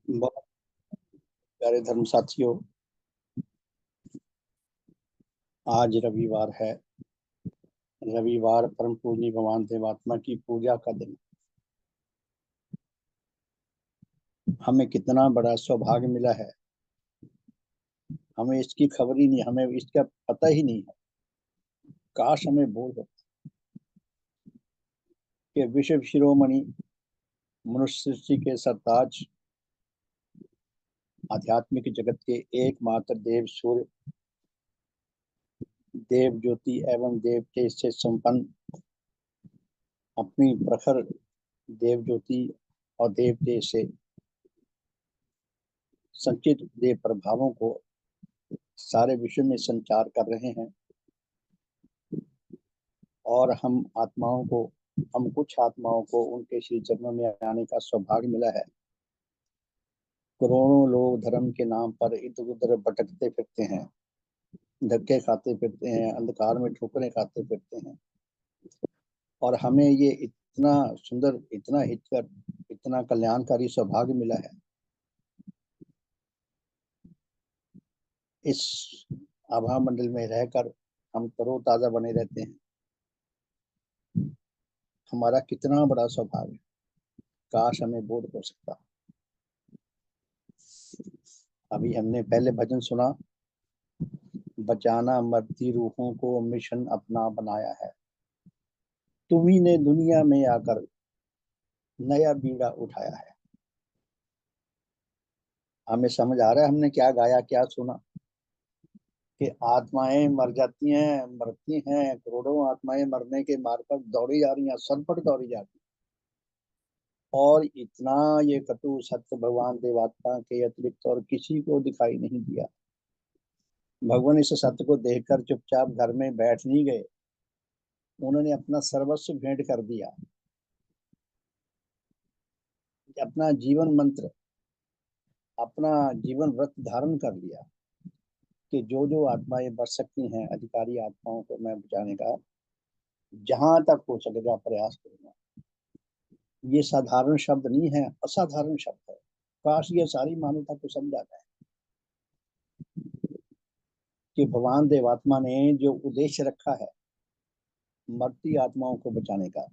बहुत प्यारे धर्म साथियों, आज रविवार है। रविवार परम पूज्य भगवान देवात्मा की पूजा का दिन। हमें कितना बड़ा सौभाग्य मिला है। हमें इसकी खबर ही नहीं, हमें इसका पता ही नहीं है। काश हमें बोध हो कि विश्व शिरोमणि मनुष्य सृष्टि के सरताज, आध्यात्मिक जगत के एकमात्र देव सूर्य, देव ज्योति एवं देव तेज से संपन्न, अपनी प्रखर देव ज्योति और देव तेज से संचित देव प्रभावों को सारे विश्व में संचार कर रहे हैं। और हम कुछ आत्माओं को उनके श्री चरणों में आने का सौभाग्य मिला है। करोड़ों लोग धर्म के नाम पर इधर उधर भटकते फिरते हैं, धक्के खाते फिरते हैं, अंधकार में ठोकरें खाते फिरते हैं। और हमें ये इतना सुंदर, इतना हितकर, इतना कल्याणकारी सौभाग्य मिला है। इस आभा मंडल में रहकर हम तरोताजा बने रहते हैं। हमारा कितना बड़ा सौभाग्य। काश हमें बोध हो सकता। अभी हमने पहले भजन सुना, बचाना मरती रूहों को मिशन अपना बनाया है। तुम्ही ने दुनिया में आकर नया बीड़ा उठाया है। हमें समझ आ रहा है हमने क्या गाया, क्या सुना। कि आत्माएं मर जाती हैं, मरती हैं, करोड़ों आत्माएं मरने के मार्ग पर दौड़ी जा रही हैं, सनपट दौड़ी जा रही हैं। और इतना ये कटु सत्य भगवान देवात्मा के अतिरिक्त और किसी को दिखाई नहीं दिया। भगवान इस सत्य को देखकर चुपचाप घर में बैठ नहीं गए। उन्होंने अपना सर्वस्व भेंट कर दिया, अपना जीवन मंत्र, अपना जीवन व्रत धारण कर लिया कि जो जो आत्माएं बच सकती हैं, अधिकारी आत्माओं को मैं बचाने का जहां तक हो सकेगा प्रयास करूंगा। ये साधारण शब्द नहीं है, असाधारण शब्द है। काश ये सारी मानवता को समझा जाए कि भगवान देवात्मा ने जो उद्देश्य रखा है मरती आत्माओं को बचाने का,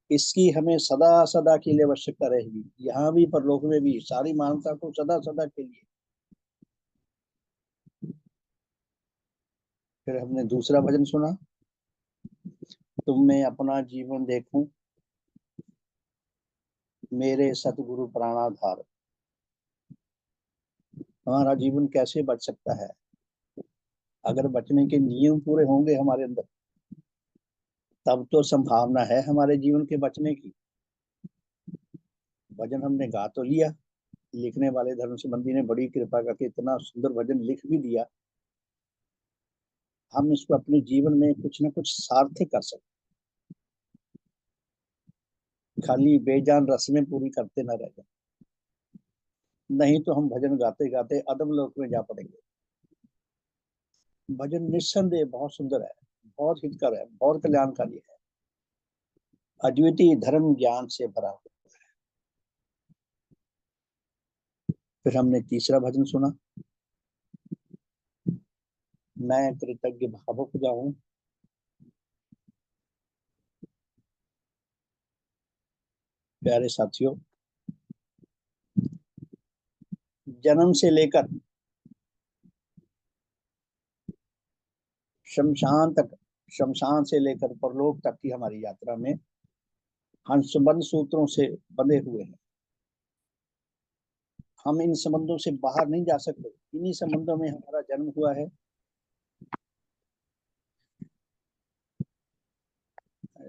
इसकी हमें सदा सदा के लिए आवश्यकता रहेगी। यहाँ भी परलोक में भी सारी मानवता को सदा सदा के लिए। फिर हमने दूसरा भजन सुना, तुम मैं अपना जीवन देखूं, मेरे सतगुरु प्राणाधार। हमारा जीवन कैसे बच सकता है? अगर बचने के नियम पूरे होंगे हमारे अंदर, तब तो संभावना है हमारे जीवन के बचने की। भजन हमने गा तो लिया, लिखने वाले धर्म संबंधी ने बड़ी कृपा करके इतना सुंदर भजन लिख भी दिया। हम इसको अपने जीवन में कुछ ना कुछ सार्थक कर सकते, खाली बेजान रस्में पूरी करते ना रह जाए। नहीं तो हम भजन गाते गाते अदम लोक में जा पड़ेंगे। भजन निस्संदेह बहुत सुंदर है, बहुत हितकर है, बहुत कल्याणकारी है, अद्वितीय धर्म ज्ञान से भरा हुआ। फिर हमने तीसरा भजन सुना, मैं कृतज्ञ भावुक जाऊं। प्यारे साथियों, जन्म से लेकर शमशान तक, शमशान से लेकर परलोक तक की हमारी यात्रा में हम संबंध सूत्रों से बंधे हुए हैं। हम इन संबंधों से बाहर नहीं जा सकते। इन्हीं संबंधों में हमारा जन्म हुआ है।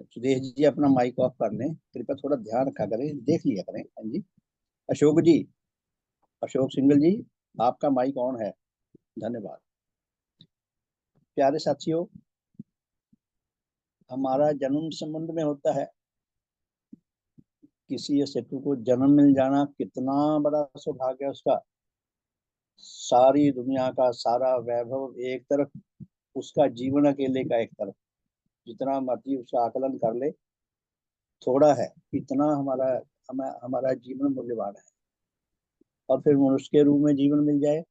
सुदेश जी अपना माइक ऑफ कर लें कृपया, थोड़ा ध्यान रखा करें, देख लिया करें। हाँ जी, अशोक जी, अशोक सिंगल जी, आपका माइक ऑन है। धन्यवाद। प्यारे साथियों, हमारा जन्म संबंध में होता है। किसी शत्रु को जन्म मिल जाना कितना बड़ा सौभाग्य है उसका। सारी दुनिया का सारा वैभव एक तरफ, उसका जीवन अकेले का एक तरफ। जितना मर्जी उसका आकलन कर ले, थोड़ा है। इतना हमारा हमारा जीवन मूल्यवान है। और फिर मनुष्य के रूप में जीवन मिल जाए,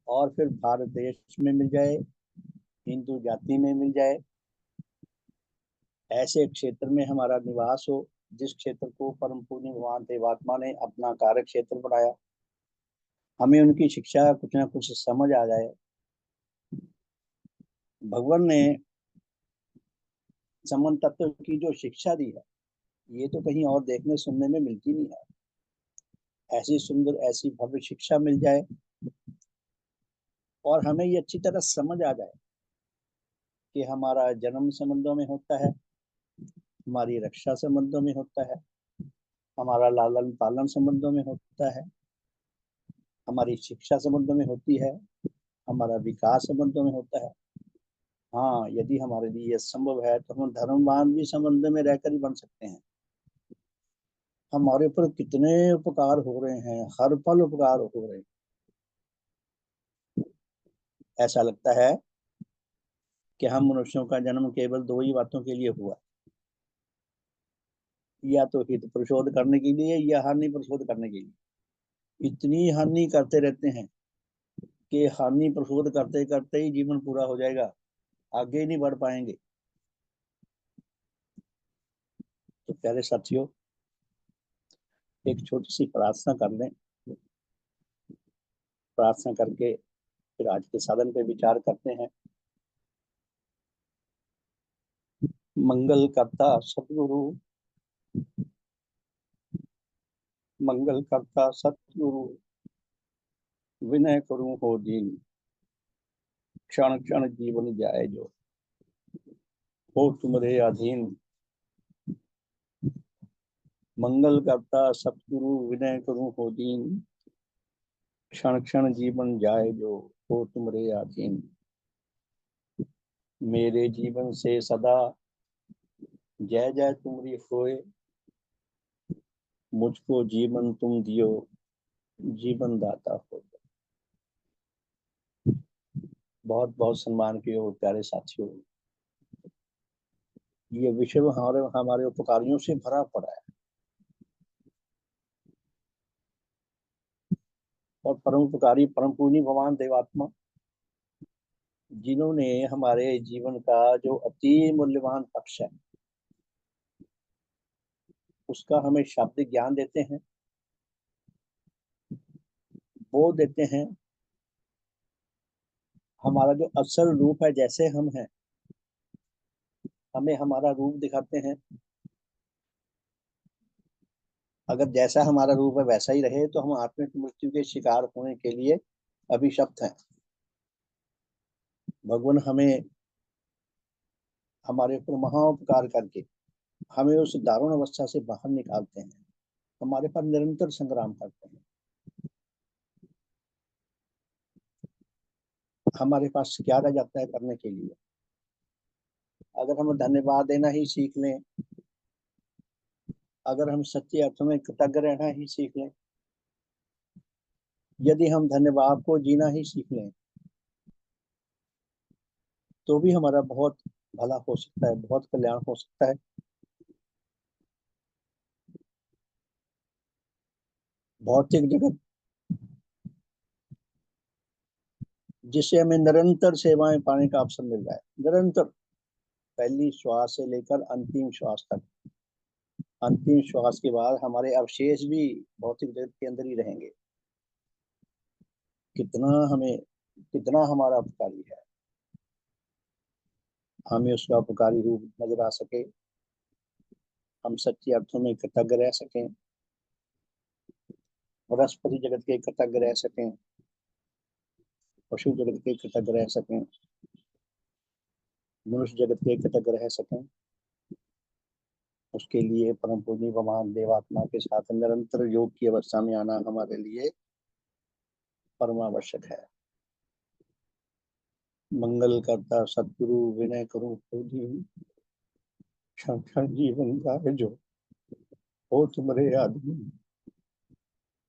और फिर भारत देश में मिल जाए, हिंदू जाति में मिल जाए, ऐसे क्षेत्र में हमारा निवास हो जिस क्षेत्र को परम पूज्य भगवान देवात्मा ने अपना कार्य क्षेत्र बनाया। हमें उनकी शिक्षा कुछ ना कुछ समझ आ जाए। भगवान ने संबंध तत्व की जो शिक्षा दी है, ये तो कहीं और देखने सुनने में मिलती नहीं है। ऐसी सुंदर, ऐसी भव्य शिक्षा मिल जाए और हमें ये अच्छी तरह समझ आ जाए कि हमारा जन्म संबंधों में होता है, हमारी रक्षा संबंधों में होता है, हमारा लालन पालन संबंधों में होता है, हमारी शिक्षा संबंधों में होती है, हमारा विकास संबंधों में होता है। हाँ, यदि हमारे लिए यह संभव है तो हम धर्मवान भी संबंध में रहकर ही बन सकते हैं। हमारे ऊपर कितने उपकार हो रहे हैं, हर पल उपकार हो रहे हैं। ऐसा लगता है कि हम मनुष्यों का जन्म केवल दो ही बातों के लिए हुआ, या तो हित प्रशोध करने के लिए या हानि प्रशोध करने के लिए। इतनी हानि करते रहते हैं कि हानि प्रशोध करते करते ही जीवन पूरा हो जाएगा, आगे नहीं बढ़ पाएंगे। तो प्यारे साथियों, एक छोटी सी प्रार्थना कर लें। प्रार्थना करके फिर आज के साधन पे विचार करते हैं। मंगल करता सतगुरु, मंगल करता सतगुरु, विनय करूं हो दीन, क्षण क्षण जीवन जाए जो, हो तुमरे अधीन। मंगल करता सतगुरु, विनय करूं हो दीन, क्षण क्षण जीवन जाए जो, हो तुमरे अधीन। मेरे जीवन से सदा जय जय तुमरी होए, मुझको जीवन तुम दियो, जीवन दाता हो। बहुत बहुत सम्मान के हो प्यारे साथियों। ये विश्व हमारे हमारे उपकारियों से भरा पड़ा है, और परम उपकारी परम पूज्य भगवान देवात्मा जिन्होंने हमारे जीवन का जो अति मूल्यवान पक्ष है उसका हमें शाब्दिक ज्ञान देते हैं। वो देते हैं हमारा जो असल रूप है, जैसे हम हैं, हमें हमारा रूप दिखाते हैं। अगर जैसा हमारा रूप है वैसा ही रहे तो हम आत्मिक मृत्यु के शिकार होने के लिए अभिशप्त हैं। भगवान हमें हमारे ऊपर महाउपकार करके हमें उस दारुण अवस्था से बाहर निकालते हैं, हमारे पर निरंतर संग्राम करते हैं। हमारे पास क्या रह जाता है करने के लिए? अगर हम धन्यवाद देना ही सीख लें, अगर हम सच्चे अर्थों में कृतज्ञ रहना ही सीख लें, यदि हम धन्यवाद को जीना ही सीख लें, तो भी हमारा बहुत भला हो सकता है, बहुत कल्याण हो सकता है। भौतिक जगत जिससे हमें निरंतर सेवाएं पाने का अवसर मिल रहा है, निरंतर, पहली श्वास से लेकर अंतिम श्वास तक। अंतिम श्वास के बाद हमारे अवशेष भी भौतिक जगत के अंदर ही रहेंगे। कितना हमें, कितना हमारा उपकारी है, हमें उसका उपकारी रूप नजर आ सके, हम सच्चे अर्थों में कृतज्ञ रह सकें, वनस्पति जगत के कृतज्ञ रह सकें, पशु जगत के कृतज्ञ रह सकें, मनुष्य जगत के कृतज्ञ रह सकें। उसके लिए परम पूज्य भगवान देवात्मा के साथ निरंतर योग की अवस्था में आना हमारे लिए परम आवश्यक है। मंगल करता सतगुरु, विनय करूं खोजी, क्षण क्षण जीवन जाए जो, हो तुमरे आदमी।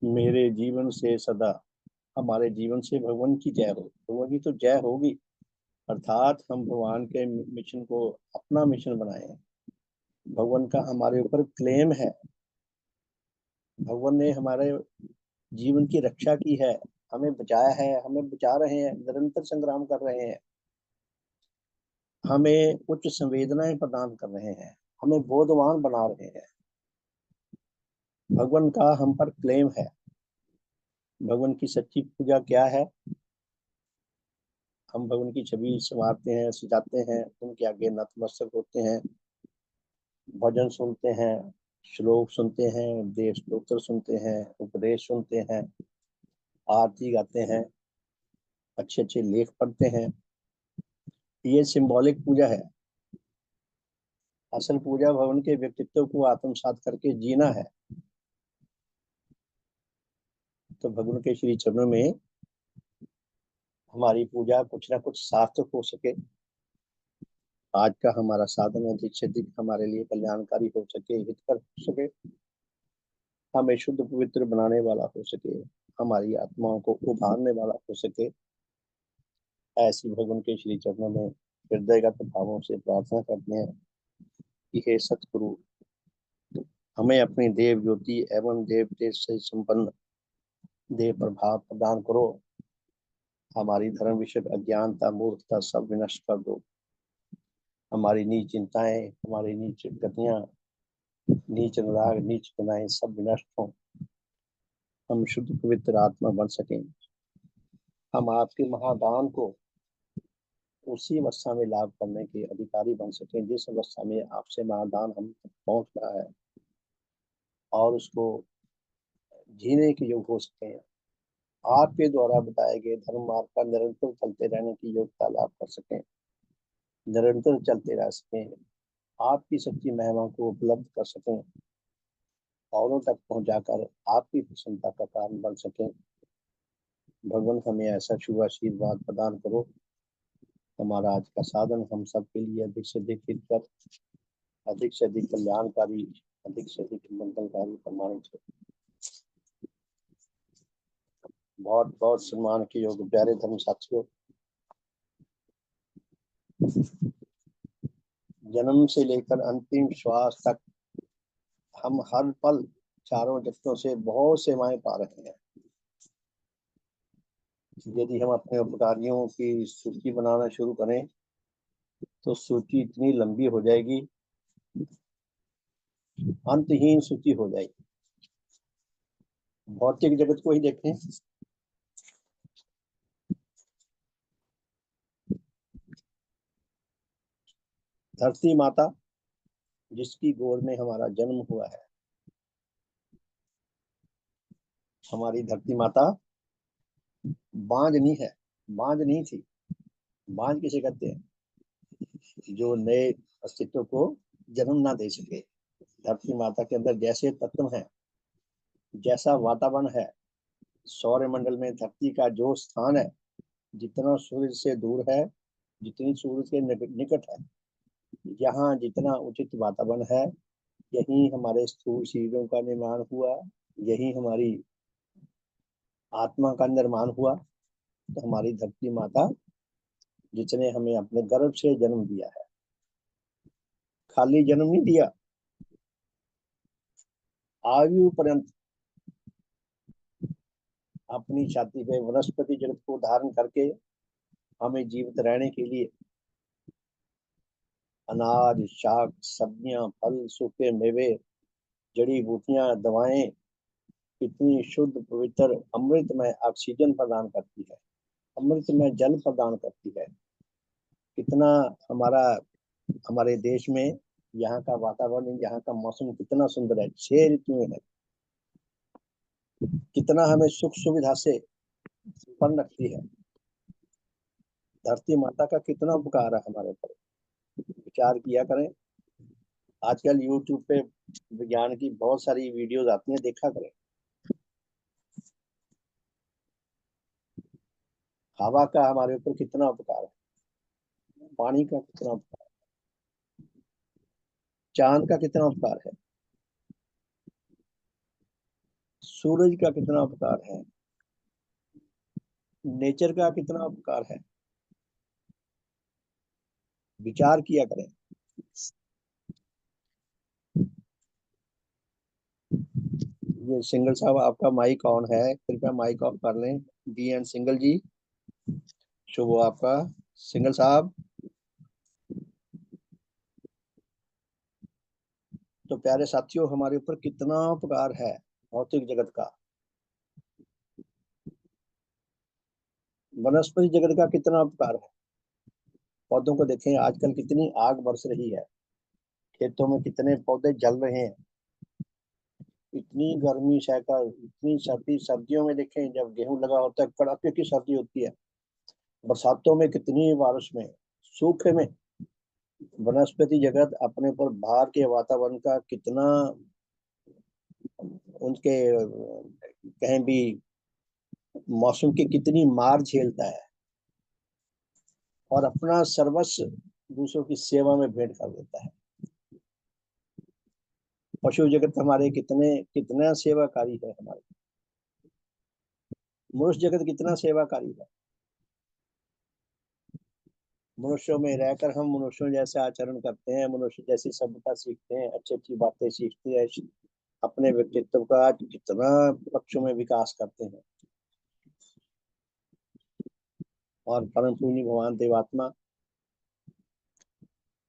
मेरे जीवन से सदा, हमारे जीवन से भगवान की जय हो, भगवान की तो जय होगी। अर्थात हम भगवान के मिशन को अपना मिशन बनाए। भगवान का हमारे ऊपर क्लेम है, भगवान ने हमारे जीवन की रक्षा की है, हमें बचाया है, हमें बचा रहे हैं, निरंतर संग्राम कर रहे हैं, हमें उच्च संवेदनाएं प्रदान कर रहे हैं, हमें बोधवान बना रहे हैं। भगवान का हम पर क्लेम है। भगवान की सच्ची पूजा क्या है? हम भगवान की छवि संवारते हैं, सजाते हैं, उनके आगे नतमस्तक होते हैं, भजन सुनते हैं, श्लोक सुनते हैं, देव स्तोत्र सुनते हैं, उपदेश सुनते हैं, आरती गाते हैं, अच्छे अच्छे लेख पढ़ते हैं। ये सिंबॉलिक पूजा है। असल पूजा भगवान के व्यक्तित्व को आत्मसात करके जीना है। तो भगवान के श्री चरणों में हमारी पूजा कुछ ना कुछ सार्थक हो सके, आज का हमारा साधन अधिक से अधिक हमारे लिए कल्याणकारी हो सके, हितकर हो सके, हमें शुद्ध पवित्र बनाने वाला हो सके, हमारी आत्माओं को उभारने वाला हो सके, ऐसी भगवान के श्री चरणों में हृदयगत भावों से प्रार्थना करते हैं कि हे सतगुरु, हमें अपनी देव ज्योति एवं देव तेज से संपन्न देव प्रभाव प्रदान करो, हमारी धर्म विषय अज्ञानता मूर्खता सब विनष्ट कर दो, हमारी नीच चिंताएं, हमारी नीच गतियां, नीच अनुराग, नीच गुनाहें सब विनष्ट हों, हम शुद्ध पवित्र आत्मा बन सकें, हम आपके महादान को उसी अवस्था में लाभ करने के अधिकारी बन सकें जिस अवस्था में आपसे महादान हम तक पहुंच रहा है, और उसको जीने के योग हो सकें, आपके द्वारा बताए गए धर्म मार्ग का निरंतर चलते रहने की योग्यता लाभ कर सकें, निरंतर चलते रह सकें, आपकी सच्ची महिमा को उपलब्ध कर सकें, औरों तक पहुंचाकर आपकी प्रसन्नता का कारण बन सकें। भगवान हमें ऐसा शुभ आशीर्वाद प्रदान करो, हमारा आज का साधन हम सब के लिए अधिक से अधिक हितकर, अधिक से अधिक कल्याणकारी, अधिक से अधिक मंगलकारी प्रमाणित हो। बहुत बहुत सम्मान के योग्य प्यारे धर्म साथियों, जन्म से लेकर अंतिम श्वास तक हम हर पल चारों जगतों से बहुत सेवाएं पा रहे हैं। यदि हम अपने उपकारियों की सूची बनाना शुरू करें तो सूची इतनी लंबी हो जाएगी, अंतहीन सूची हो जाएगी। भौतिक जगत को ही देखें, धरती माता जिसकी गोद में हमारा जन्म हुआ है, हमारी धरती माता बांझ नहीं है, बांझ नहीं थी। बांझ किसे कहते हैं? जो नए अस्तित्व को जन्म ना दे सके। धरती माता के अंदर जैसे तत्व हैं, जैसा वातावरण है, सौर मंडल में धरती का जो स्थान है, जितना सूर्य से दूर है, जितनी सूर्य के निकट है, यहाँ जितना उचित वातावरण है, यही हमारे स्थूल शरीरों का निर्माण हुआ, यही हमारी आत्मा का निर्माण हुआ। तो हमारी धरती माता जिसने हमें अपने गर्भ से जन्म दिया है, खाली जन्म नहीं दिया, आयु पर्यंत अपनी छाती पे वनस्पति जगत को धारण करके हमें जीवित रहने के लिए अनाज, शाक, सब्जियां, फल, सूखे मेवे, जड़ी बूटियां, दवाएं, कितनी शुद्ध पवित्र अमृतमय ऑक्सीजन प्रदान करती है, अमृतमय जल प्रदान करती है। कितना हमारा हमारे देश में यहाँ का वातावरण, यहाँ का मौसम कितना सुंदर है, 6 ऋतुएं हैं, कितना हमें सुख सुविधा से संपन्न रखती है। धरती माता का कितना उपकार है हमारे ऊपर, विचार किया करें। आजकल यूट्यूब पे विज्ञान की बहुत सारी वीडियोज आती हैं, देखा करें। हवा का हमारे ऊपर कितना उपकार है, पानी का कितना उपकार है, चांद का कितना उपकार है, सूरज का कितना उपकार है, नेचर का कितना उपकार है। विचार किया करें। ये सिंगल साहब, आपका माइक ऑन है, कृपया माइक ऑफ कर लें। डी एन सिंगल जी, शुभ हो आपका। सिंगल साहब। तो प्यारे साथियों, हमारे ऊपर कितना उपकार है भौतिक जगत का, वनस्पति जगत का कितना उपकार है। पौधों को देखें, आजकल कितनी आग बरस रही है, खेतों में कितने पौधे जल रहे हैं। इतनी गर्मी सहकर, इतनी सर्दी, सर्दियों में देखें जब गेहूं लगा होता है कड़ाके की सर्दी होती है, बरसातों में कितनी बारिश में, सूखे में, वनस्पति जगत अपने ऊपर बाहर के वातावरण का कितना, उनके कहीं भी मौसम की कितनी मार झेलता है, और अपना सर्वस्व दूसरों की सेवा में भेंट कर देता है। पशु जगत हमारे कितने कितना सेवाकारी है, हमारे मनुष्य जगत कितना सेवाकारी है। मनुष्यों में रहकर हम मनुष्यों जैसे आचरण करते हैं, मनुष्य जैसी सभ्यता सीखते हैं, अच्छी अच्छी बातें सीखते हैं, अपने व्यक्तित्व का कितना पक्षों में विकास करते हैं। और परम पूज्य भगवान देवात्मा,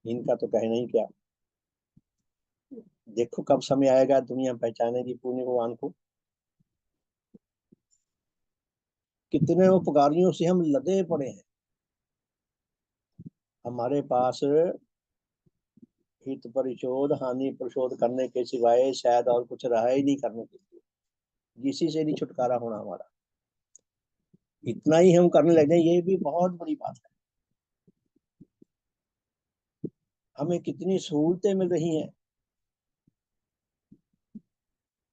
इनका तो कहना ही क्या। देखो कब समय आएगा दुनिया पहचानेगी पुण्य भगवान को। कितने उपकारियों से हम लदे पड़े हैं। हमारे पास हित परिशोध हानि परिशोध करने के सिवाय शायद और कुछ रहा ही नहीं करने के लिए। किसी से नहीं छुटकारा होना हमारा। इतना ही हम करने लगे, ये भी बहुत बड़ी बात है। हमें कितनी सहूलतें मिल रही हैं।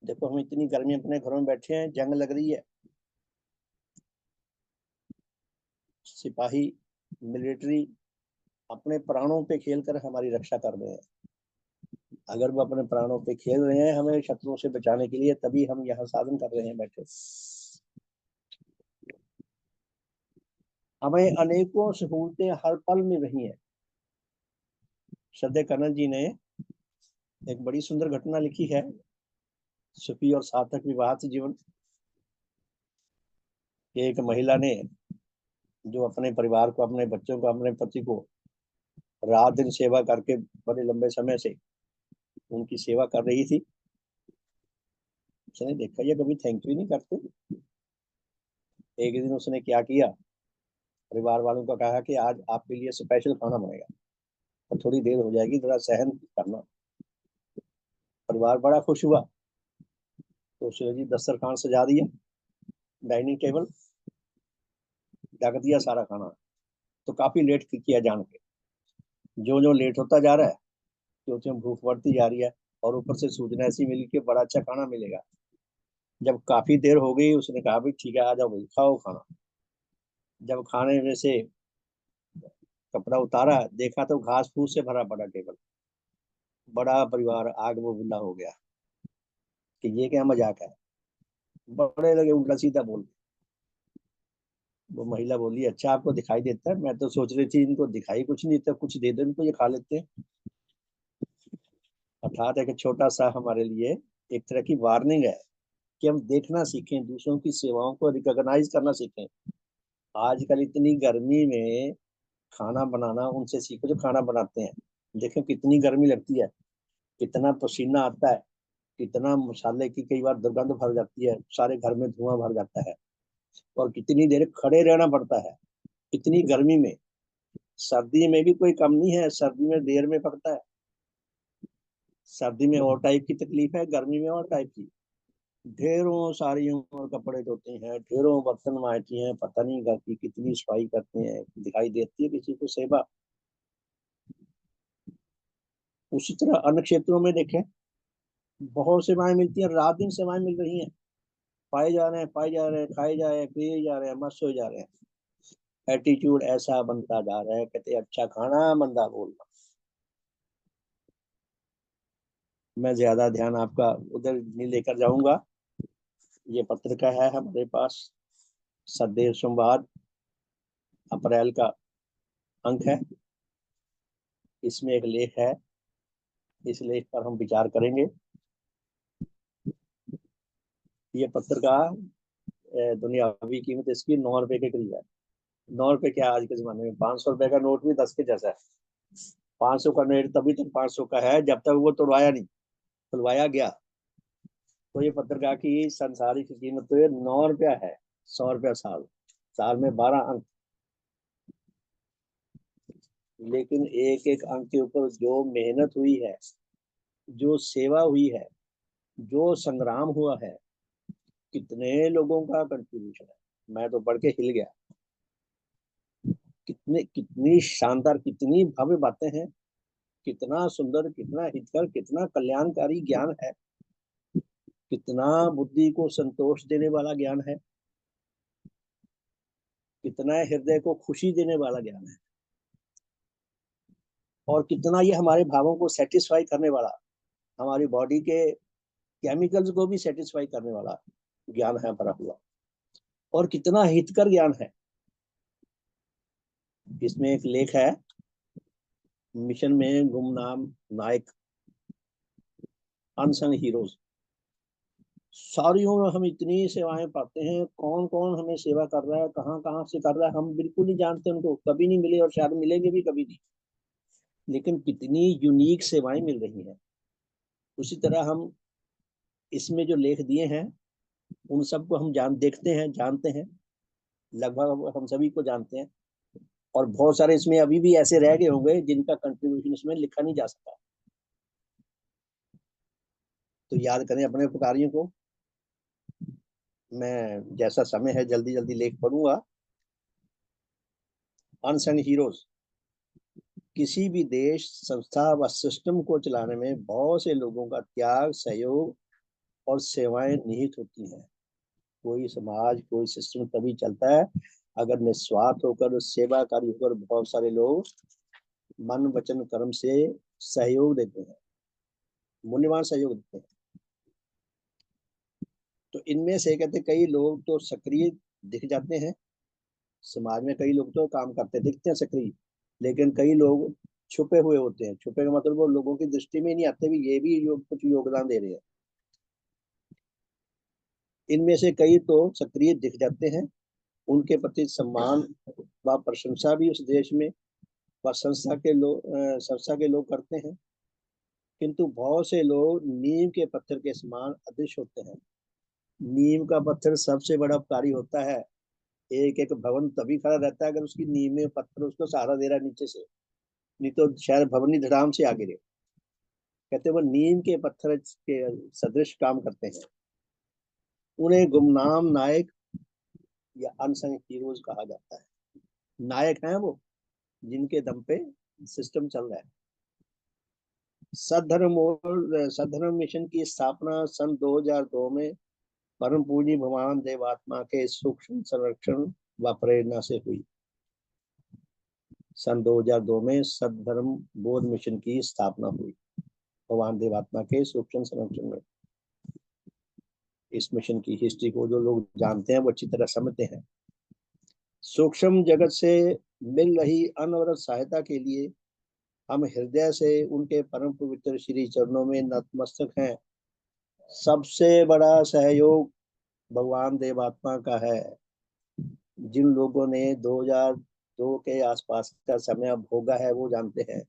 देखो हम इतनी गर्मी अपने घरों में बैठे हैं, जंग लग रही है, सिपाही मिलिट्री अपने प्राणों पे खेल कर हमारी रक्षा कर रहे हैं। अगर वो अपने प्राणों पे खेल रहे हैं हमें शत्रुओं से बचाने के लिए, तभी हम यहाँ साधन कर रहे हैं बैठे। हमें अनेकों सहूलतें हर पल मिल रही हैं। श्रद्धेय कर्ण जी ने एक बड़ी सुंदर घटना लिखी है, सुखी और सार्थक विवाह जीवन। एक महिला ने, जो अपने परिवार को, अपने बच्चों को, अपने पति को रात दिन सेवा करके बड़े लंबे समय से उनकी सेवा कर रही थी, उसने देखा ये कभी थैंक यू नहीं करते। एक दिन उसने क्या किया, परिवार वालों को कहा कि आज आपके लिए स्पेशल खाना बनेगा और थोड़ी देर हो जाएगी, थोड़ा सहन करना। परिवार बड़ा खुश हुआ, तो उसने जी दस्तरखान सजा दिया, डाइनिंग टेबल ढक दिया सारा खाना। तो काफी लेट किया जान के, जो जो लेट होता जा रहा है तो त्यों भूख बढ़ती जा रही है, और ऊपर से सूचना ऐसी मिली कि बड़ा अच्छा खाना मिलेगा। जब काफी देर हो गई उसने कहा भाई ठीक है आ जाओ भाई खाओ खाना। जब खाने में से कपड़ा उतारा, देखा तो घास फूस से भरा पड़ा टेबल। बड़ा परिवार आग में बुला हो गया कि ये क्या मजाक है। बड़े लगे उल्टा सीधा बोल। वो महिला बोली अच्छा आपको दिखाई देता है, मैं तो सोच रही थी इनको दिखाई कुछ नहीं देता, कुछ दे दो इनको ये खा लेते हैं। अर्थात एक छोटा सा हमारे लिए एक तरह की वार्निंग है कि हम देखना सीखें, दूसरों की सेवाओं को रिकॉग्नाइज करना सीखें। आजकल इतनी गर्मी में खाना बनाना उनसे सीखो जो खाना बनाते हैं। देखो कितनी गर्मी लगती है, कितना पसीना आता है, कितना मसाले की कई बार दुर्गंध भर जाती है, सारे घर में धुआं भर जाता है, और कितनी देर खड़े रहना पड़ता है इतनी गर्मी में। सर्दी में भी कोई कम नहीं है, सर्दी में देर में पकता है। सर्दी में और टाइप की तकलीफ है, गर्मी में और टाइप की। ढेरों साड़ियों और कपड़े धोते हैं, ढेरों बर्तन मांजती हैं, पता नहीं घर की कितनी सफाई करते हैं, दिखाई देती है किसी को सेवा। उसी तरह अन्य क्षेत्रों में देखें, बहुत सेवाएं मिलती हैं, रात दिन सेवाएं मिल रही हैं। पाए जा रहे हैं, पाए जा रहे हैं, खाए जा रहे हैं, पिए जा रहे हैं, मस्त हो जा रहे हैं। एटीट्यूड ऐसा बनता जा रहा है, कहते अच्छा खाना मंदा बोलना। मैं ज्यादा ध्यान आपका उधर नहीं लेकर जाऊंगा। ये पत्रिका है हमारे पास, सदैव संवाद, अप्रैल का अंक है। इसमें एक लेख है, इस लेख पर हम विचार करेंगे। ये पत्थर का दुनियावी कीमत इसकी 9 रुपए के करीब है। 9 रुपए क्या आज के जमाने में, 500 रुपए का नोट भी 10 के जैसा है। 500 का नोट तभी तक 500 का है जब तक वो तोड़वाया नहीं, खुलवाया गया। तो ये पत्थरगाह की संसारिक कीमत तो ये 9 रुपया है। 100 रुपया साल, साल में 12 अंक। लेकिन एक एक अंक के ऊपर जो मेहनत हुई है, जो सेवा हुई है, जो संग्राम हुआ है, कितने लोगों का कंट्रीब्यूशन है, मैं तो पढ़ के हिल गया। कितने कितनी शानदार, कितनी भव्य बातें हैं, कितना सुंदर, कितना हितकर, कितना कल्याणकारी ज्ञान है, कितना बुद्धि को संतोष देने वाला ज्ञान है, कितना हृदय को खुशी देने वाला ज्ञान है, और कितना ये हमारे भावों को सेटिस्फाई करने वाला, हमारी बॉडी के केमिकल्स को भी सेटिस्फाई करने वाला ज्ञान है भरा हुआ, और कितना हितकर ज्ञान है। इसमें एक लेख है, मिशन में गुमनाम नायक, अनसंग हीरोज। सारी उम्र हम इतनी सेवाएं पाते हैं, कौन कौन हमें सेवा कर रहा है, कहाँ कहाँ से कर रहा है, हम बिल्कुल नहीं जानते, उनको कभी नहीं मिले और शायद मिलेंगे भी कभी नहीं। लेकिन कितनी यूनिक सेवाएं मिल रही हैं। उसी तरह हम इसमें जो लेख दिए हैं उन सबको हम देखते हैं, जानते हैं, लगभग हम सभी को जानते हैं। और बहुत सारे इसमें अभी भी ऐसे रह गए होंगे जिनका कंट्रीब्यूशन इसमें लिखा नहीं जा सका। तो याद करें अपने उपकारियों को। मैं जैसा समय है जल्दी जल्दी लेख पढ़ूंगा। अनसंग हीरोज, किसी भी देश, संस्था व सिस्टम को चलाने में बहुत से लोगों का त्याग, सहयोग और सेवाएं निहित होती हैं। कोई समाज, कोई सिस्टम तभी चलता है अगर निस्वार्थ होकर, सेवाकारी होकर बहुत सारे लोग मन वचन कर्म से सहयोग देते हैं, मूल्यवान सहयोग देते हैं। तो इनमें से कहते कई लोग तो सक्रिय दिख जाते हैं समाज में, कई लोग तो काम करते दिखते हैं सक्रिय, लेकिन कई लोग छुपे हुए होते हैं। छुपे का मतलब वो लोगों की दृष्टि में नहीं आते भी, ये भी कुछ योगदान दे रहे हैं। इनमें से कई तो सक्रिय दिख जाते हैं, उनके प्रति सम्मान व प्रशंसा भी उस देश में व संस्था के लोग करते हैं। किंतु बहुत से लोग नीम के पत्थर के समान अदृश्य होते हैं। नीम का पत्थर सबसे बड़ा उपकारी होता है। एक एक भवन तभी खड़ा रहता है अगर उसकी नींव में पत्थर उसको सहारा दे रहा है नीचे से, नहीं तो शायद भवन ही धड़ाम से आगे रहे। कहते वो नीम के पत्थर के सदृश काम करते हैं। उन्हें गुमनाम नायक या अनसंग हीरोज कहा जाता है। नायक हैं वो, जिनके दम पे सिस्टम चल रहा है। सद्धर्म मिशन की स्थापना सन 2002 में परम पूज्य भगवान देवात्मा के सूक्ष्म संरक्षण व प्रेरणा से हुई। सन 2002 में सद्धर्म बोध मिशन की स्थापना हुई भगवान देवात्मा के सूक्ष्म संरक्षण में। इस मिशन की हिस्ट्री को जो लोग जानते हैं वो अच्छी तरह समझते हैं। सूक्ष्म जगत से मिल रही अनवरत सहायता के लिए हम हृदय से उनके परम पवित्र श्री चरणों में नतमस्तक हैं। सबसे बड़ा सहयोग भगवान देवात्मा का है। जिन लोगों ने 2002 के आसपास का समय भोगा है वो जानते हैं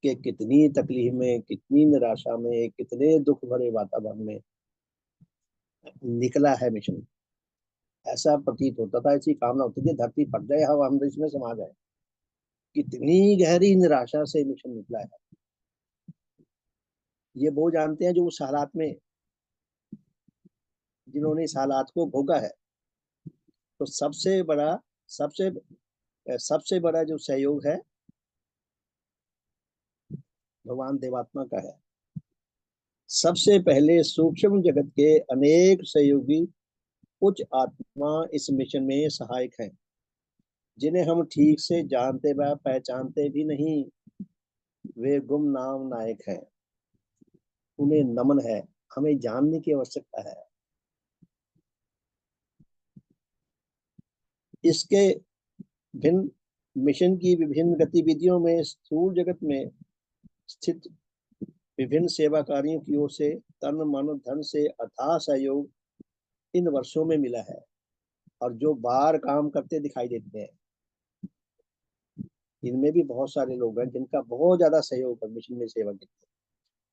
कि कितनी तकलीफ में, कितनी निराशा में, कितने दुख भरे वातावरण में निकला है मिशन। ऐसा प्रतीत होता था, ऐसी कामना होती थी धरती फट जाए, हम इसमें समा जाए। कितनी गहरी निराशा से मिशन निकला है ये वो जानते हैं जो उस हालात में, जिन्होंने इस हालात को भोगा है। तो सबसे सबसे बड़ा जो सहयोग है भगवान देवात्मा का है। सबसे पहले सूक्ष्म जगत के अनेक सहयोगी उच्च आत्मा इस मिशन में सहायक हैं, जिन्हें हम ठीक से जानते व पहचानते भी नहीं। वे गुमनाम नायक हैं, उन्हें नमन है, हमें जानने की आवश्यकता है। इसके भिन्न मिशन की विभिन्न गतिविधियों में स्थूल जगत में स्थित विभिन्न सेवा कार्यों की ओर से तन मन धन से अथाह सहयोग इन वर्षों में मिला है, और जो बाहर काम करते दिखाई देते हैं, इनमें भी बहुत सारे लोग हैं जिनका बहुत ज्यादा सहयोग है मिशन में सेवा के लिए।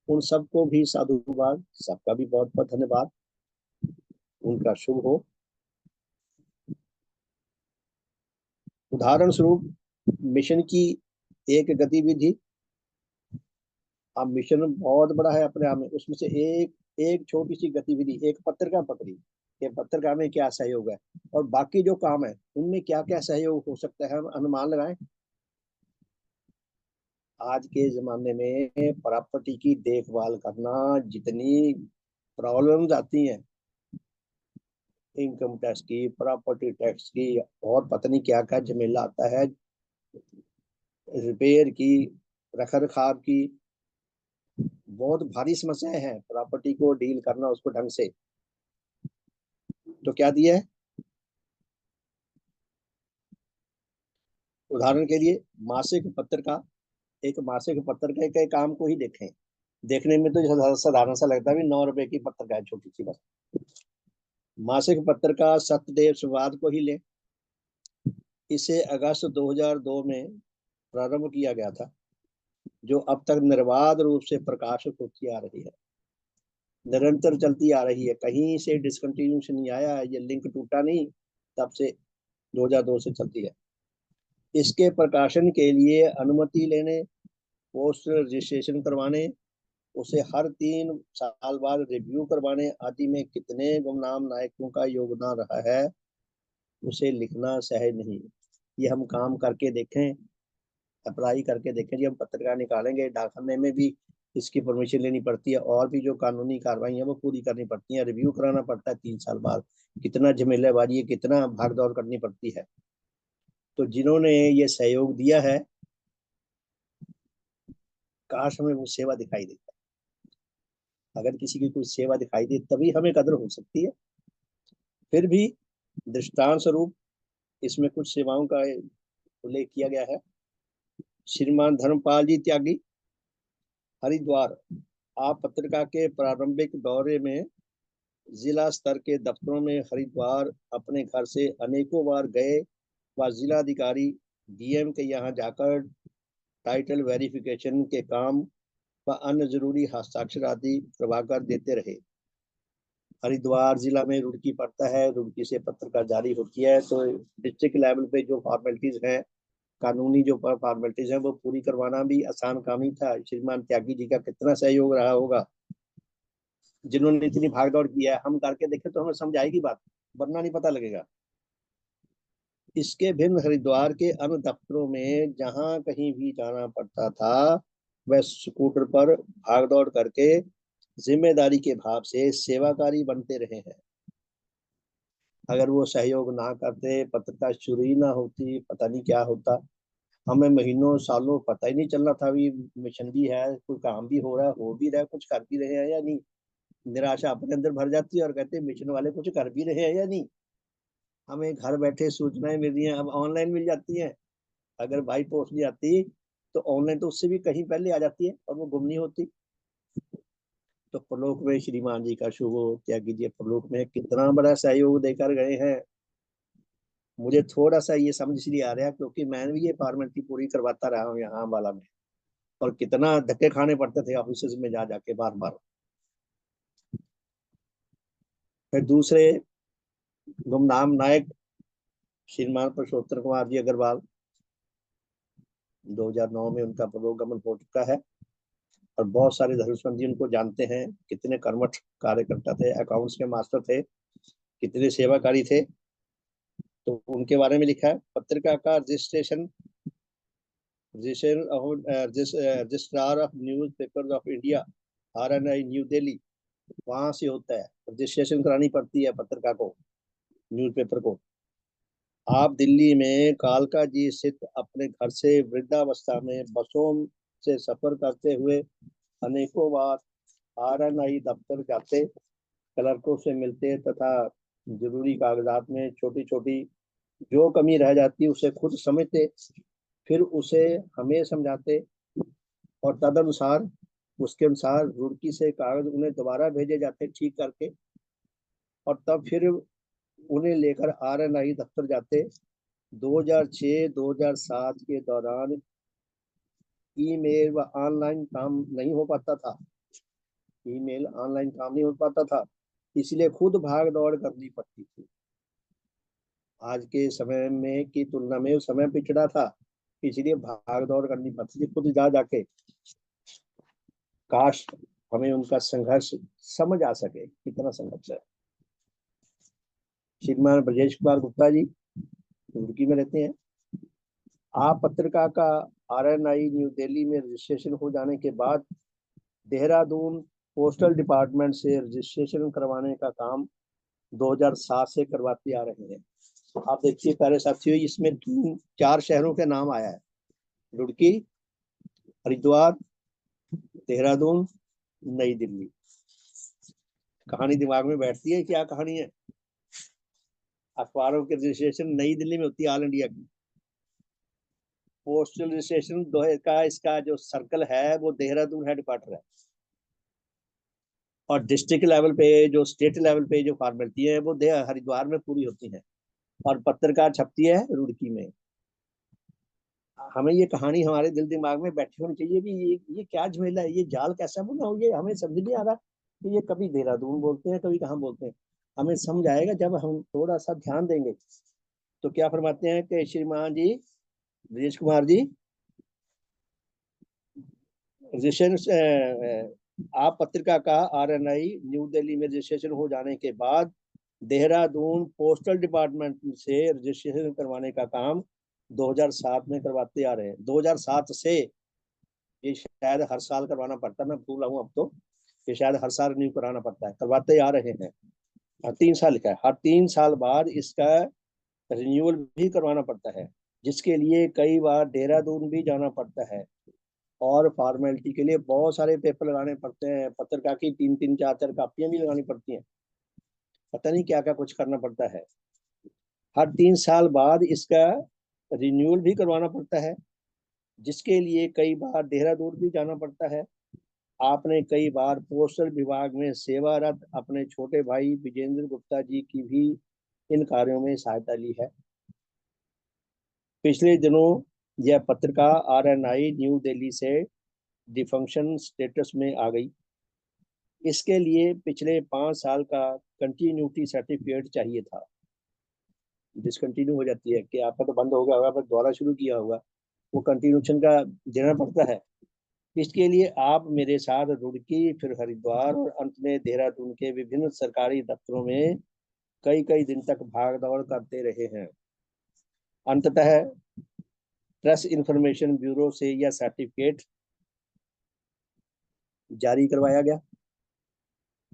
उन सबको भी साधुवाद, सबका भी बहुत बहुत धन्यवाद। उनका शुभ हो। उदाहरण स्वरूप मिशन की एक गतिविधि, अब मिशन बहुत बड़ा है अपने आप में, उसमें से एक एक छोटी सी गतिविधि, एक पत्रिका पकड़ी, ये पत्रिका में क्या सहयोग है, और बाकी जो काम है उनमें क्या क्या सहयोग हो सकता है, हम अनुमान लगाएं। आज के जमाने में प्रॉपर्टी की देखभाल करना, जितनी प्रॉब्लम्स आती हैं, इनकम टैक्स की, प्रॉपर्टी टैक्स की, और पता नहीं क्या क्या झमेला आता है, रिपेयर की, रख रखाव की, बहुत भारी समस्याएं हैं प्रॉपर्टी को डील करना, उसको ढंग से। तो क्या दिया है, उदाहरण के लिए मासिक पत्रिका, एक मासिक पत्रिका के काम को ही देखें। देखने में तो साधारण सा लगता है, भी 9 रुपए की पत्रिका है, छोटी सी बस। मासिक पत्रिका सत्यदेव संवाद को ही ले, इसे अगस्त 2002 में प्रारंभ किया गया था, जो अब तक निर्बाध रूप से प्रकाशित होती आ रही है, निरंतर चलती आ रही है, कहीं से डिसकंटिन्यूशन नहीं आया, ये लिंक टूटा नहीं, तब से 2002 से चलती है। इसके प्रकाशन के लिए अनुमति लेने, पोस्ट रजिस्ट्रेशन करवाने, उसे हर 3 साल बाद रिव्यू करवाने आदि में कितने गुमनाम नायकों का योगदान रहा है, उसे लिखना सहज नहीं। ये हम काम करके देखें, अप्लाई करके देखें जी। हम पत्रिका निकालेंगे, डाकखाने में भी इसकी परमिशन लेनी पड़ती है, और भी जो कानूनी कार्रवाई है वो पूरी करनी पड़ती है, रिव्यू कराना पड़ता है 3 साल बाद, कितना झमेलाबाजी है, कितना भाग दौड़ करनी पड़ती है। तो जिन्होंने ये सहयोग दिया है, काश हमें वो सेवा दिखाई देता। अगर किसी की कोई सेवा दिखाई दे तभी हमें कदर हो सकती है। फिर भी दृष्टांत स्वरूप इसमें कुछ सेवाओं का उल्लेख किया गया है। श्रीमान धर्मपाल जी त्यागी, हरिद्वार। आप पत्रिका के प्रारंभिक दौरे में जिला स्तर के दफ्तरों में हरिद्वार अपने घर से अनेकों बार गए व जिलाधिकारी डीएम के यहाँ जाकर टाइटल वेरिफिकेशन के काम व अन्य जरूरी हस्ताक्षर आदि करवाकर देते रहे। हरिद्वार जिला में रुड़की पड़ता है, रुड़की से पत्रिका जारी होती है, तो डिस्ट्रिक्ट लेवल पे जो फॉर्मेलिटीज हैं, कानूनी जो फॉर्मेलिटीज हैं, वो पूरी करवाना भी आसान काम ही था। श्रीमान त्यागी जी का कितना सहयोग रहा होगा, जिन्होंने इतनी भागदौड़ की है। हम करके देखें तो हमें समझ आएगी बात, वरना नहीं पता लगेगा। इसके भिन्न हरिद्वार के अन्य दफ्तरों में जहां कहीं भी जाना पड़ता था, वह स्कूटर पर भागदौड़ करके जिम्मेदारी के भाव से सेवाकारी बनते रहे हैं। अगर वो सहयोग ना करते, पत्रिका शुरू ही ना होती, पता नहीं क्या होता। हमें महीनों सालों पता ही नहीं चलना था भी मिशन भी है, कोई काम भी हो रहा है, हो भी रहा है, कुछ कर भी रहे हैं या नहीं। निराशा अपने अंदर भर जाती है और कहते हैं मिशन वाले कुछ कर भी रहे हैं या नहीं। हमें घर बैठे सूचनाएं मिल रही हैं, अब ऑनलाइन मिल जाती हैं। अगर बाई पोस्ट नहीं आती तो ऑनलाइन तो उससे भी कहीं पहले आ जाती है और वो गुम नहीं होती। तो प्रलोक में श्रीमान जी का शुभ हो, त्यागी जी प्रलोक में कितना बड़ा सहयोग देकर गए हैं। मुझे थोड़ा सा ये समझ इसलिए आ रहा है क्योंकि मैंने भी ये फॉर्मेलिटी पूरी करवाता रहा हूँ यहाँ वाला में, और कितना धक्के खाने पड़ते थे ऑफिस में जा जाके बार बार। फिर दूसरे गुमनाम नायक श्रीमान पुरुषोत्तम कुमार जी अग्रवाल, 2009 में उनका प्रलोकगमन हो चुका है, और बहुत सारे धनुष्मंत जी उनको जानते हैं, कितने कर्मठ कार्यकर्ता थे, अकाउंट्स के मास्टर थे, कितने सेवाकारी थे। तो उनके बारे में लिखा है। पत्रिका का registration registrar of news paper of India, RNI new Delhi, वहां से होता है। रजिस्ट्रेशन करानी पड़ती है पत्रिका को, न्यूज़पेपर को। आप दिल्ली में कालका जी स्थित अपने घर से वृद्धावस्था में बसों से सफर करते हुए अनेकों बार RNI दफ्तर जाते, क्लर्कों से मिलते तथा जरूरी कागजात में छोटी छोटी जो कमी रह जाती उसे खुद समझते, फिर उसे हमें समझाते, और तदनुसार उसके अनुसार रुड़की से कागज उन्हें दोबारा भेजे जाते ठीक करके। और तब फिर उन्हें लेकर RNI दफ्तर जाते। 2006-2007 के दौरान ईमेल व ऑनलाइन काम नहीं हो पाता था। ईमेल ऑनलाइन काम नहीं हो पाता था, इसलिए खुद भाग दौड़ करनी पड़ती थी। आज के समय में की तुलना में समय पिछड़ा था, इसलिए भाग दौड़ करनी पड़ती थी खुद जा जाके। काश हमें उनका संघर्ष समझ आ सके, कितना संघर्ष है। श्रीमान ब्रजेश कुमार गुप्ता जी रुड़की में रहते हैं। आप पत्रिका का RNI न्यू दिल्ली में रजिस्ट्रेशन हो जाने के बाद देहरादून पोस्टल डिपार्टमेंट से रजिस्ट्रेशन करवाने का काम 2007 से करवाते आ रहे हैं। आप देखिए प्यारे साथियों, इसमें 4 शहरों के नाम आया है, रुड़की, हरिद्वार, देहरादून, नई दिल्ली। कहानी दिमाग में बैठती है, क्या कहानी है। अखबारों की रजिस्ट्रेशन नई दिल्ली में होती है, ऑल इंडिया की। पोस्टल रजिस्ट्रेशन का इसका जो सर्कल है वो देहरादून हेडक्वार्टर है, और डिस्ट्रिक्ट लेवल पे जो स्टेट लेवल पे जो फॉर्मेलिटी है वो हरिद्वार में पूरी होती है, और पत्रकार छपती है रुड़की में। हमें ये कहानी हमारे दिल दिमाग में बैठी होनी चाहिए कि ये क्या झमेला है, ये जाल कैसा बुना हो, ये हमें समझ नहीं आ रहा कि ये कभी देहरादून बोलते हैं, कभी कहाँ बोलते हैं। हमें समझ आएगा जब हम थोड़ा सा ध्यान देंगे। तो क्या फरमाते हैं कि श्रीमान जी ब्रजेश कुमार जी, रजिस्ट्रेशन आप पत्रिका का RNI न्यू दिल्ली में रजिस्ट्रेशन हो जाने के बाद देहरादून पोस्टल डिपार्टमेंट से रजिस्ट्रेशन करवाने का काम 2007 में करवाते आ रहे हैं। 2007 से, ये शायद हर साल करवाना पड़ता है, मैं भूल रहा हूँ अब तो, ये शायद हर साल रिन्यू कराना पड़ता है, करवाते आ रहे हैं। हर 3 साल का है, हर 3 साल बाद इसका रिन्यूअल भी करवाना पड़ता है, जिसके लिए कई बार देहरादून भी जाना पड़ता है, और फॉर्मेलिटी के लिए बहुत सारे पेपर लगाने पड़ते हैं। पत्रिका की 3-3 4-4 कापियां भी लगानी पड़ती हैं, पता नहीं क्या क्या कुछ करना पड़ता है। हर 3 साल बाद इसका रिन्यूअल भी करवाना पड़ता है, जिसके लिए कई बार देहरादून भी जाना पड़ता है। आपने कई बार पोस्टल विभाग में सेवारत अपने छोटे भाई विजेंद्र गुप्ता जी की भी इन कार्यों में सहायता ली है। पिछले दिनों यह पत्रिका RNI न्यू दिल्ली से डिफंक्शन स्टेटस में आ गई। इसके लिए पिछले 5 साल का कंटिन्यूटी सर्टिफिकेट चाहिए था। डिसकंटिन्यू हो जाती है कि आपका तो बंद हो गया होगा पर दोबारा शुरू किया होगा, वो कंटिन्यूशन का देना पड़ता है। इसके लिए आप मेरे साथ रुड़की, फिर हरिद्वार और अंत में देहरादून के विभिन्न सरकारी दफ्तरों में कई कई दिन तक भाग दौड़ करते रहे हैं। अंततः प्रेस इंफॉर्मेशन ब्यूरो से यह सर्टिफिकेट जारी करवाया गया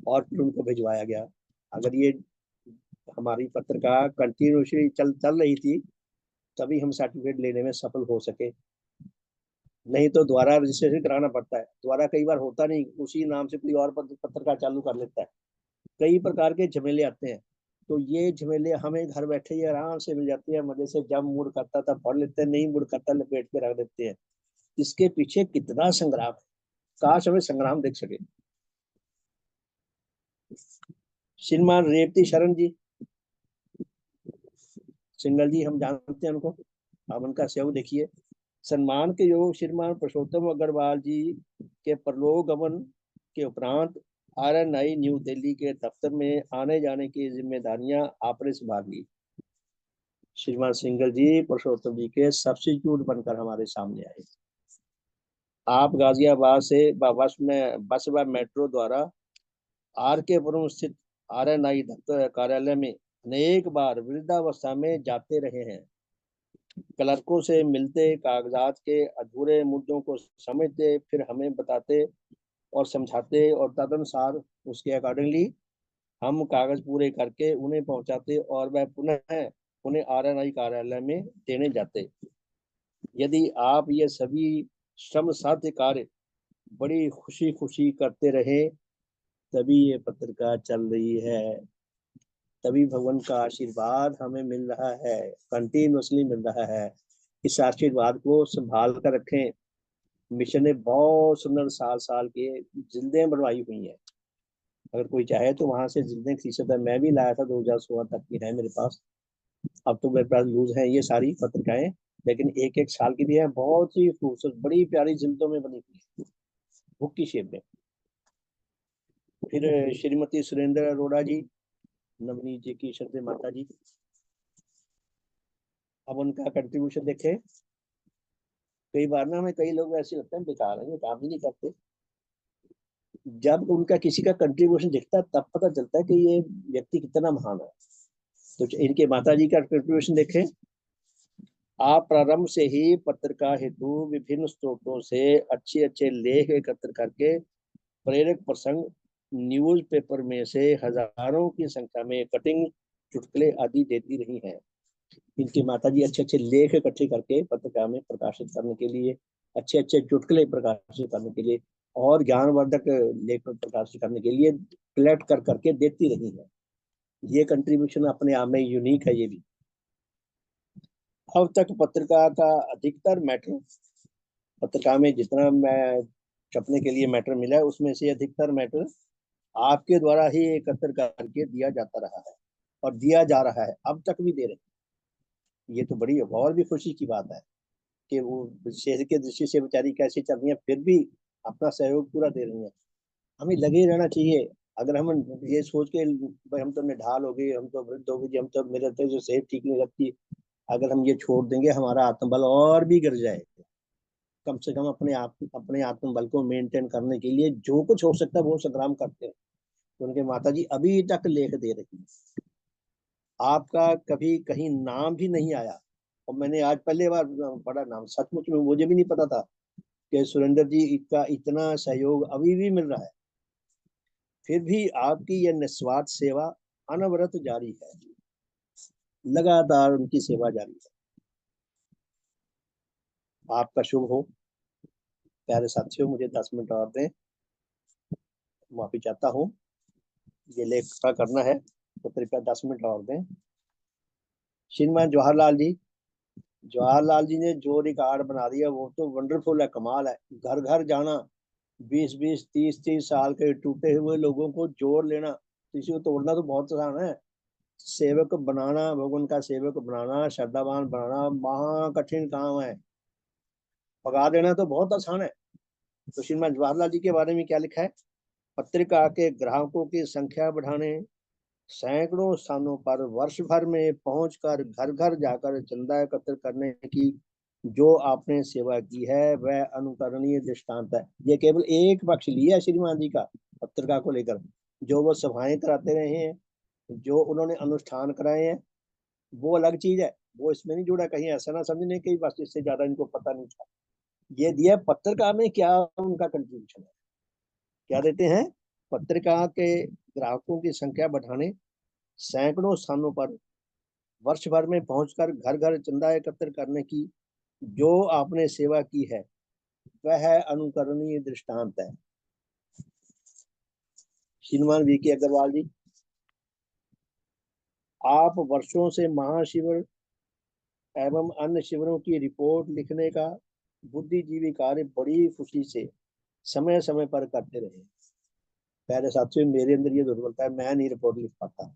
और फिर उनको भिजवाया गया। अगर ये हमारी पत्रिका कंटिन्यूसली चल रही थी तभी हम सर्टिफिकेट लेने में सफल हो सके, नहीं तो दोबारा रजिस्ट्रेशन कराना पड़ता है। दोबारा कई बार होता नहीं, उसी नाम से कोई और पत्रिका चालू कर लेता है। कई प्रकार के झमेले आते हैं, तो ये झमेले हमें घर बैठे ही आराम से मिल जाती है मजे से। जब मूड करता था पढ़ लेते हैं, नहीं मूड करता लपेट के रख देते हैं। इसके पीछे कितना संग्राम है, काश हमें संग्राम देख सके। श्रीमान रेवती शरण जी सिंगल जी, हम जानते हैं उनको, आप उनका सेव देखिए। सम्मान के योग श्रीमान पुरुषोत्तम अग्रवाल जी के परलोक गमन के उपरांत RNI न्यू दिल्ली के दफ्तर में आने जाने की जिम्मेदारियां आपने संभाल ली। श्रीमान सिंगल जी पुरुषोत्तम जी के सब्स्टिट्यूट बनकर हमारे सामने आए। आप गाजियाबाद से बस व मेट्रो द्वारा RK पुरम स्थित RNI दफ्तर कार्यालय में अनेक बार वृद्धावस्था में जाते रहे हैं। क्लर्कों से मिलते, कागजात के अधूरे मुद्दों को समझते, फिर हमें बताते और समझाते, और तदनुसार उसके अकॉर्डिंगली हम कागज पूरे करके उन्हें पहुंचाते और वह पुनः उन्हें RNI कार्यालय में देने जाते। यदि आप ये सभी श्रम साध्य कार्य बड़ी खुशी खुशी करते रहे, तभी ये पत्रिका चल रही है, तभी भगवान का आशीर्वाद हमें मिल रहा है, कंटिन्यूसली मिल रहा है। इस आशीर्वाद को संभाल कर रखें। मिशन ने बहुत सुंदर साल साल के जिंदे बनवाई हुई हैं, अगर कोई चाहे तो वहां से जितने फीसद है, मैं भी लाया था 2016 तक की है मेरे पास। अब तो मेरे पास लूज है ये सारी पत्रिकाएं, लेकिन एक एक साल की भी है, बहुत ही खूबसूरत बड़ी प्यारी जिल्दों में बनी हुई है, बुक की शेप में। फिर श्रीमती सुरेंद्र अरोड़ा जी, नवनीत जी की श्रद्धेय माता जी, अब उनका कंट्रीब्यूशन देखे। कई बार ना हमें कई लोग ऐसे लगते हैं बेकार है, ये काम ही नहीं करते। जब उनका किसी का कंट्रीब्यूशन दिखता है तब पता चलता है कि ये व्यक्ति कितना महान है। तो इनके माता जी का कंट्रीब्यूशन देखें। आप प्रारंभ से ही पत्रिका हेतु विभिन्न स्रोतों से अच्छे अच्छे लेख एकत्र करके प्रेरक प्रसंग, न्यूज पेपर में से हजारों की संख्या में कटिंग, चुटकुले आदि देती रही हैं। इनकी माता जी अच्छे अच्छे लेख इकट्ठे करके पत्रिका में प्रकाशित करने के लिए, अच्छे अच्छे चुटकुले प्रकाशित करने के लिए और ज्ञानवर्धक लेख प्रकाशित करने के लिए कलेक्ट कर करके देती रही है। ये कंट्रीब्यूशन अपने आप में यूनिक है ये भी। अब तक पत्रिका का अधिकतर मैटर, पत्रिका में जितना मैं छपने के लिए मैटर मिला है उसमें से अधिकतर मैटर आपके द्वारा ही एकत्र करके दिया जाता रहा है और दिया जा रहा है, अब तक भी दे रहे हैं। ये तो बड़ी और भी खुशी की बात है कि वो शहर के दृष्टि से बेचारी कैसे चल रही है, फिर भी अपना सहयोग पूरा दे रही है। हमें लगे रहना चाहिए। अगर हम ये सोच के भाई हम तो निढाल हो गए, हम तो वृद्ध हो गए, हम तो मेरे तो जो सेहत ठीक नहीं लगती, अगर हम ये छोड़ देंगे हमारा आत्मबल और भी गिर जाएगा। कम से कम अपने आत्मबल को मेंटेन करने के लिए जो कुछ हो सकता है वो संग्राम करते हैं। तो उनके माता जी अभी तक लेख दे रही है। आपका कभी कहीं नाम भी नहीं आया, और मैंने आज पहले बार बड़ा नाम, सचमुच में मुझे भी नहीं पता था कि सुरेंद्र जी का इतना सहयोग अभी भी मिल रहा है। फिर भी आपकी यह निस्वार्थ सेवा अनवरत जारी है, लगातार उनकी सेवा जारी है। आपका शुभ हो। प्यारे साथियों, मुझे 10 मिनट और दें, माफी चाहता हूँ। ये लेख का करना है तो कृपया 10 मिनट और दें। श्रीमान जवाहरलाल जी, जवाहरलाल जी ने जो रिकॉर्ड बना दिया वो तो वंडरफुल है, कमाल है। घर घर जाना, 20-20, 30-30 साल के टूटे हुए लोगों को जोड़ लेना, किसी को तोड़ना तो बहुत आसान है, सेवक बनाना, भगवान का सेवक बनाना, श्रद्धावान बनाना महा कठिन काम है। भगा देना तो बहुत आसान है। तो श्रीमान जवाहरलाल जी के बारे में क्या लिखा है? पत्रिका के ग्राहकों की संख्या बढ़ाने, सैकड़ों स्थानों पर वर्ष भर में पहुंचकर घर घर जाकर चंदा एकत्र करने की जो आपने सेवा की है वह अनुकरणीय दृष्टांत है। ये केवल एक पक्ष लिया है श्रीमान जी का पत्रिका को लेकर। जो वो सभाएं कराते रहे हैं, जो उन्होंने अनुष्ठान कराए हैं, वो अलग चीज है, वो इसमें नहीं जुड़ा। कहीं ऐसा ना समझने की बस इससे ज्यादा इनको पता नहीं था। ये दिया पत्रिका में क्या उनका कंट्रीब्यूशन है, क्या देते हैं। पत्रिका के ग्राहकों की संख्या बढ़ाने, सैकड़ों स्थानों पर वर्ष भर में पहुंचकर घर घर चंदा एकत्र करने की जो आपने सेवा की है वह अनुकरणीय दृष्टांत है। श्रीमान वी के अग्रवाल जी, आप वर्षों से महाशिविर एवं अन्य शिविरों की रिपोर्ट लिखने का बुद्धिजीवी कार्य बड़ी खुशी से समय समय पर करते रहे। पहले साथियों, मेरे अंदर ये दुर्बलता है, मैं नहीं रिपोर्ट लिख पाता,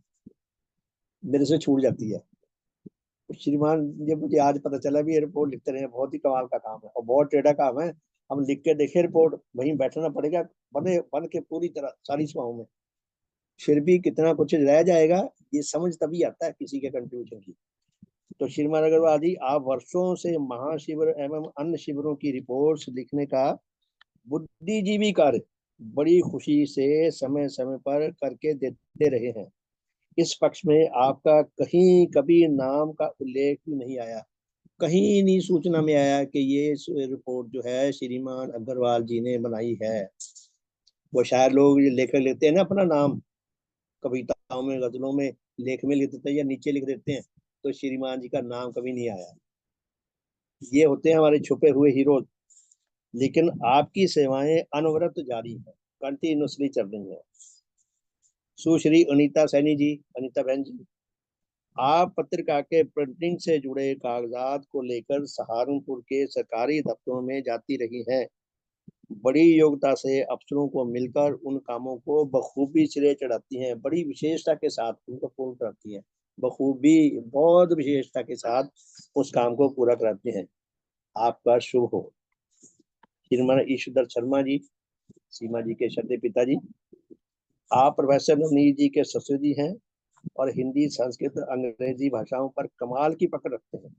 मेरे से छूट जाती है। श्रीमान, ये मुझे आज पता चला भी ये रिपोर्ट लिखते रहे, बहुत ही कमाल का काम है और बहुत टेढ़ा काम है। हम लिख के देखे रिपोर्ट, वहीं बैठना पड़ेगा बने बन के पूरी तरह सारी सभाओं में, फिर भी कितना कुछ रह जाएगा ये समझ तभी आता है किसी के कंट्रीब्यूशन की। तो श्रीमान अग्रवाल जी, आप वर्षों से महाशिविर एवं अन्य शिविरों की रिपोर्ट्स लिखने का बुद्धिजीवी कार्य बड़ी खुशी से समय समय पर करके देते रहे हैं। इस पक्ष में आपका कहीं कभी नाम का उल्लेख भी नहीं आया, कहीं नहीं सूचना में आया कि ये रिपोर्ट जो है श्रीमान अग्रवाल जी ने बनाई है। वो शायद लोग ये लेकर लेते हैं ना अपना नाम, कविताओं में, गजलों में, लेख में लिख देते हैं या नीचे लिख देते हैं, तो श्रीमान जी का नाम कभी नहीं आया। ये होते हैं हमारे छुपे हुए हीरो। लेकिन आपकी सेवाएं अनवरत जारी है, कंटिन्यूसली चल रही है। सुश्री अनीता सैनी जी, अनीता बहन जी, आप पत्रिका के प्रिंटिंग से जुड़े कागजात को लेकर सहारनपुर के सरकारी दफ्तरों में जाती रही हैं। बड़ी योग्यता से अफसरों को मिलकर उन कामों को बखूबी सिरे चढ़ाती हैं, बड़ी विशेषता के साथ उनको पूर्ण करती हैं, बखूबी बहुत विशेषता के साथ उस काम को पूरा कराते हैं। आपका शुभ हो। श्रीमान ईश्वर शर्मा जी, सीमा जी के श्रद्धेय पिताजी। आप प्रोफेसर नवनीत जी के ससुर जी हैं और हिंदी, संस्कृत, अंग्रेजी भाषाओं पर कमाल की पकड़ रखते हैं।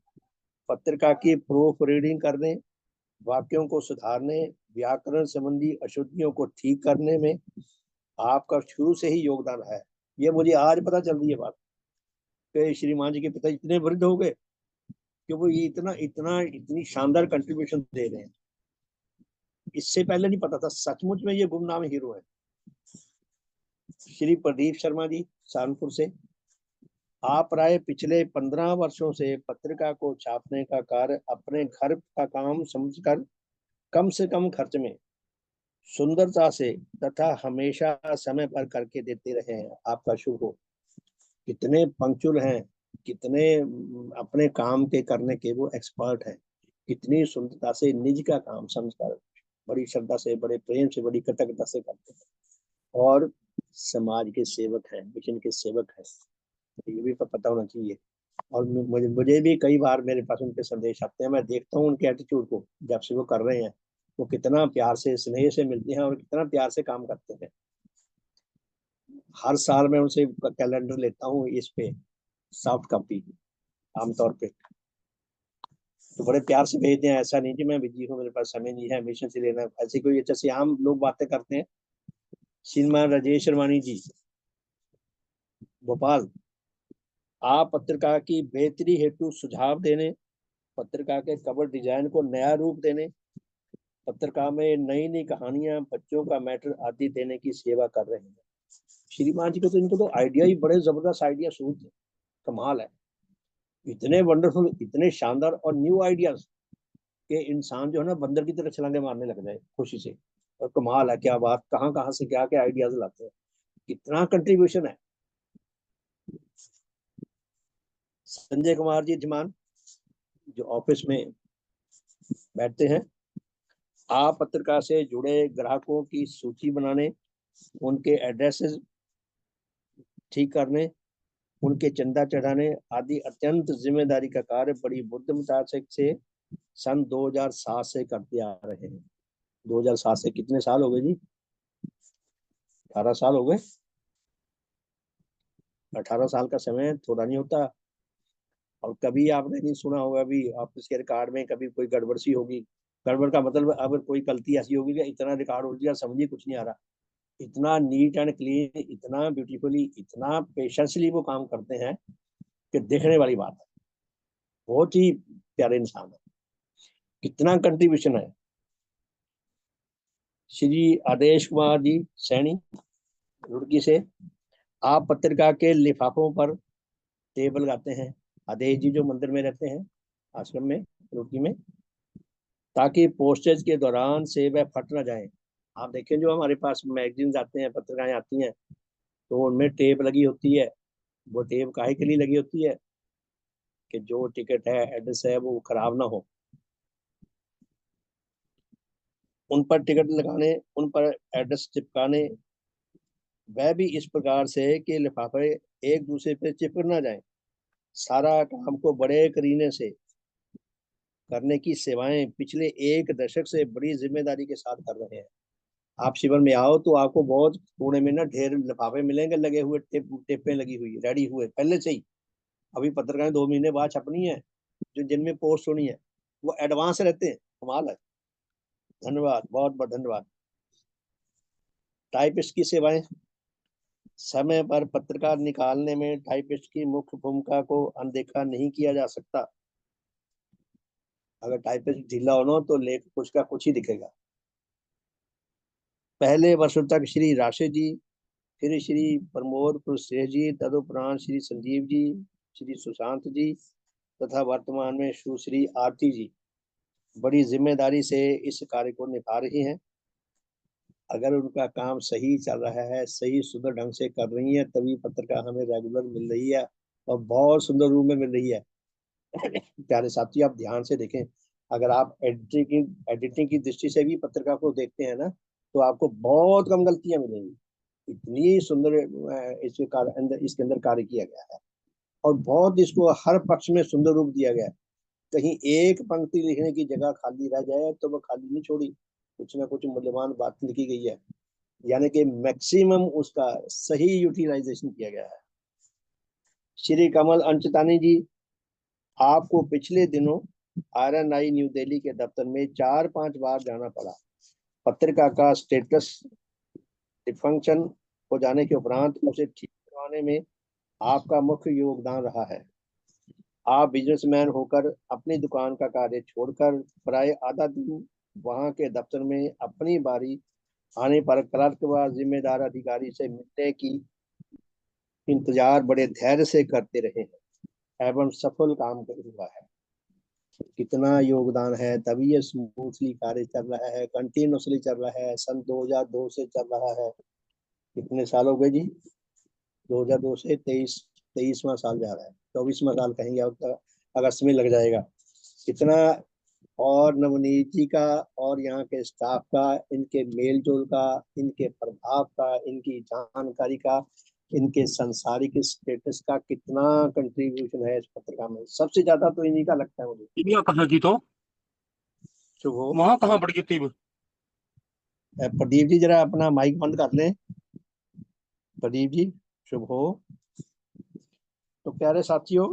पत्रिका की प्रूफ रीडिंग करने, वाक्यों को सुधारने, व्याकरण संबंधी अशुद्धियों को ठीक करने में आपका शुरू से ही योगदान है। ये मुझे आज पता चल रही है बात कि श्रीमान जी के पिता इतने वृद्ध हो गए कि वो ये इतना इतना इतनी शानदार कंट्रीब्यूशन दे रहे हैं। इससे पहले नहीं पता था, सचमुच में ये गुमनाम हीरो है। श्री प्रदीप शर्मा जी, कानपुर से। आप प्राय पिछले 15 वर्षों से पत्रिका को छापने का कार्य अपने घर का काम समझकर कम से कम खर्च में, सुंदरता से तथा हमेशा समय पर करके देते रहे हैं। आपका शुभ हो। कितने पंक्चुअल हैं, कितने अपने काम के करने के वो एक्सपर्ट हैं, कितनी सुंदरता से निज का काम समझकर बड़ी श्रद्धा से, बड़े प्रेम से, बड़ी कृतज्ञता से करते हैं और समाज के सेवक हैं, मिशन के सेवक हैं। ये भी पता होना चाहिए। और मुझे भी कई बार मेरे पास उनके संदेश आते हैं, मैं देखता हूँ उनके एटीट्यूड को जब से वो कर रहे हैं, वो कितना प्यार से, स्नेह से मिलते हैं और कितना प्यार से काम करते हैं। हर साल मैं उनसे कैलेंडर लेता हूँ, इस पे सॉफ्ट कॉपी आमतौर पे, तो बड़े प्यार से भेजते हैं। ऐसा नहीं कि मैं बिजी हूँ, मेरे पास समय नहीं है मिशन से लेना, ऐसी कोई, जैसे आम लोग बातें करते हैं। श्रीमान राजेश शर्मानी जी, भोपाल। आप पत्रिका की बेहतरी हेतु सुझाव देने, पत्रिका के कवर डिजाइन को नया रूप देने, पत्रिका में नई नई कहानियां, बच्चों का मैटर आदि देने की सेवा कर रहे हैं। श्रीमान जी को तो, इनको तो आइडिया ही बड़े जबरदस्त आइडिया सूझ है, कमाल है। इतने वंडरफुल, इतने शानदार और न्यू आइडियाज कि इंसान जो है ना बंदर की तरह छलांगे मारने लग जाए खुशी से। और कमाल है, क्या बात, कहाँ कहाँ से क्या क्या आइडियाज लाते हैं, कितना कंट्रीब्यूशन है। संजय कुमार जी धीमान, जो ऑफिस में बैठते हैं। आप पत्रिका से जुड़े ग्राहकों की सूची बनाने, उनके एड्रेसेस ठीक करने, उनके चंदा चढ़ाने आदि अत्यंत जिम्मेदारी का कार्य बड़ी बुद्धिमता से सन 2007 से करते आ रहे हैं। 2007 से कितने साल हो गए जी? 18 साल हो गए। 18 साल का समय थोड़ा नहीं होता। और कभी आपने नहीं सुना होगा भी ऑफिस के रिकॉर्ड में कभी कोई गड़बड़ सी होगी। गड़बड़ का मतलब अगर कोई गलती ऐसी होगी कि इतना रिकॉर्ड हो गया, समझिए कुछ नहीं आ रहा। इतना नीट एंड क्लीन, इतना ब्यूटीफुली, इतना पेशेंसली वो काम करते हैं कि देखने वाली बात है। बहुत ही प्यारे इंसान है, कितना कंट्रीब्यूशन है। श्री आदेश कुमार जी सैनी, रुड़की से। आप पत्रिका के लिफाफों पर टेप लगाते हैं। आदेश जी जो मंदिर में रहते हैं, आश्रम में, रुड़की में, ताकि पोस्टेज के दौरान से वह फट ना जाए। आप देखें जो हमारे पास मैगजीन्स आते हैं, पत्रिकाएं आती हैं, तो उनमें टेप लगी होती है। वो टेप काहे के लिए लगी होती है कि जो टिकट है, एड्रेस है, वो खराब ना हो। उन पर टिकट लगाने, उन पर एड्रेस चिपकाने, वह भी इस प्रकार से कि लिफाफे एक दूसरे पे चिपक ना जाए। सारा काम को बड़े करीने से करने की सेवाएं पिछले एक दशक से बड़ी जिम्मेदारी के साथ कर रहे हैं। आप शिविर में आओ तो आपको बहुत कोने में ना ढेर लिफाफे मिलेंगे लगे हुए, टेपें लगी हुई, रेडी हुए पहले से ही। अभी पत्रकारें 2 महीने बाद छपनी है, जो जिनमें पोस्ट होनी है, वो एडवांस रहते हैं। कमाल है। धन्यवाद, बहुत बहुत धन्यवाद। टाइपिस्ट की सेवाएं। समय पर पत्रकार निकालने में टाइपिस्ट की मुख्य भूमिका को अनदेखा नहीं किया जा सकता। अगर टाइपिस्ट ढीला होना तो लेख कुछ का कुछ ही दिखेगा। पहले वर्षों तक श्री राशि जी, फिर श्री प्रमोद कुलश्रेष्ठ जी, तदुपरांत श्री संजीव जी, श्री सुशांत जी तथा वर्तमान में सुश्री आरती जी बड़ी जिम्मेदारी से इस कार्य को निभा रही हैं। अगर उनका काम सही चल रहा है, सही सुंदर ढंग से कर रही है, तभी पत्रिका हमें रेगुलर मिल रही है और बहुत सुंदर रूप में मिल रही है। प्यारे साथी, आप ध्यान से देखें, अगर आप एडिटिंग की दृष्टि से भी पत्रिका को देखते हैं ना, तो आपको बहुत कम गलतियां मिलेंगी। इतनी सुंदर इसके अंदर, इसके अंदर कार्य किया गया है, और बहुत इसको हर पक्ष में सुंदर रूप दिया गया है। कहीं एक पंक्ति लिखने की जगह खाली रह जाए तो वो खाली नहीं छोड़ी, कुछ ना कुछ मूल्यवान बात लिखी गई है, यानी कि मैक्सिमम उसका सही यूटिलाइजेशन किया गया है। श्री कमल अंचतानी जी, आपको पिछले दिनों RNI न्यू दिल्ली के दफ्तर में 4-5 बार जाना पड़ा। पत्रिका का स्टेटस डिफंक्शन हो जाने के उपरांत उसे ठीक करवाने में आपका मुख्य योगदान रहा है। आप बिजनेसमैन होकर अपनी दुकान का कार्य छोड़कर प्राय आधा दिन वहां के दफ्तर में अपनी बारी आने पर क्लर्क व जिम्मेदार अधिकारी से मिलने की इंतजार बड़े धैर्य से करते रहे हैं एवं सफल काम हुआ है। कितना योगदान है, तभी ये स्मूथली कार्य चल रहा है, कंटिन्यूसली चल रहा है। सन 2002 से चल रहा है। कितने साल हो गए जी? 2002 से 23वां साल जा रहा है, 24वां साल कहेंगे, अब अगस्त में लग जाएगा। कितना, और नवनीत जी का और यहाँ के स्टाफ का, इनके मेल जोल का, इनके प्रभाव का, इनकी जानकारी का, इनके सांसारिक स्टेटस का कितना कंट्रीब्यूशन है इस पत्रिका में। सबसे ज्यादा तो इन्हीं का लगता है मुझे। इंडिया कहाँ की तो शुभ हो। वहां कहाँ पड़ गई थी? प्रदीप जी जरा अपना माइक बंद कर लें। प्रदीप जी, शुभ हो। तो प्यारे साथियों,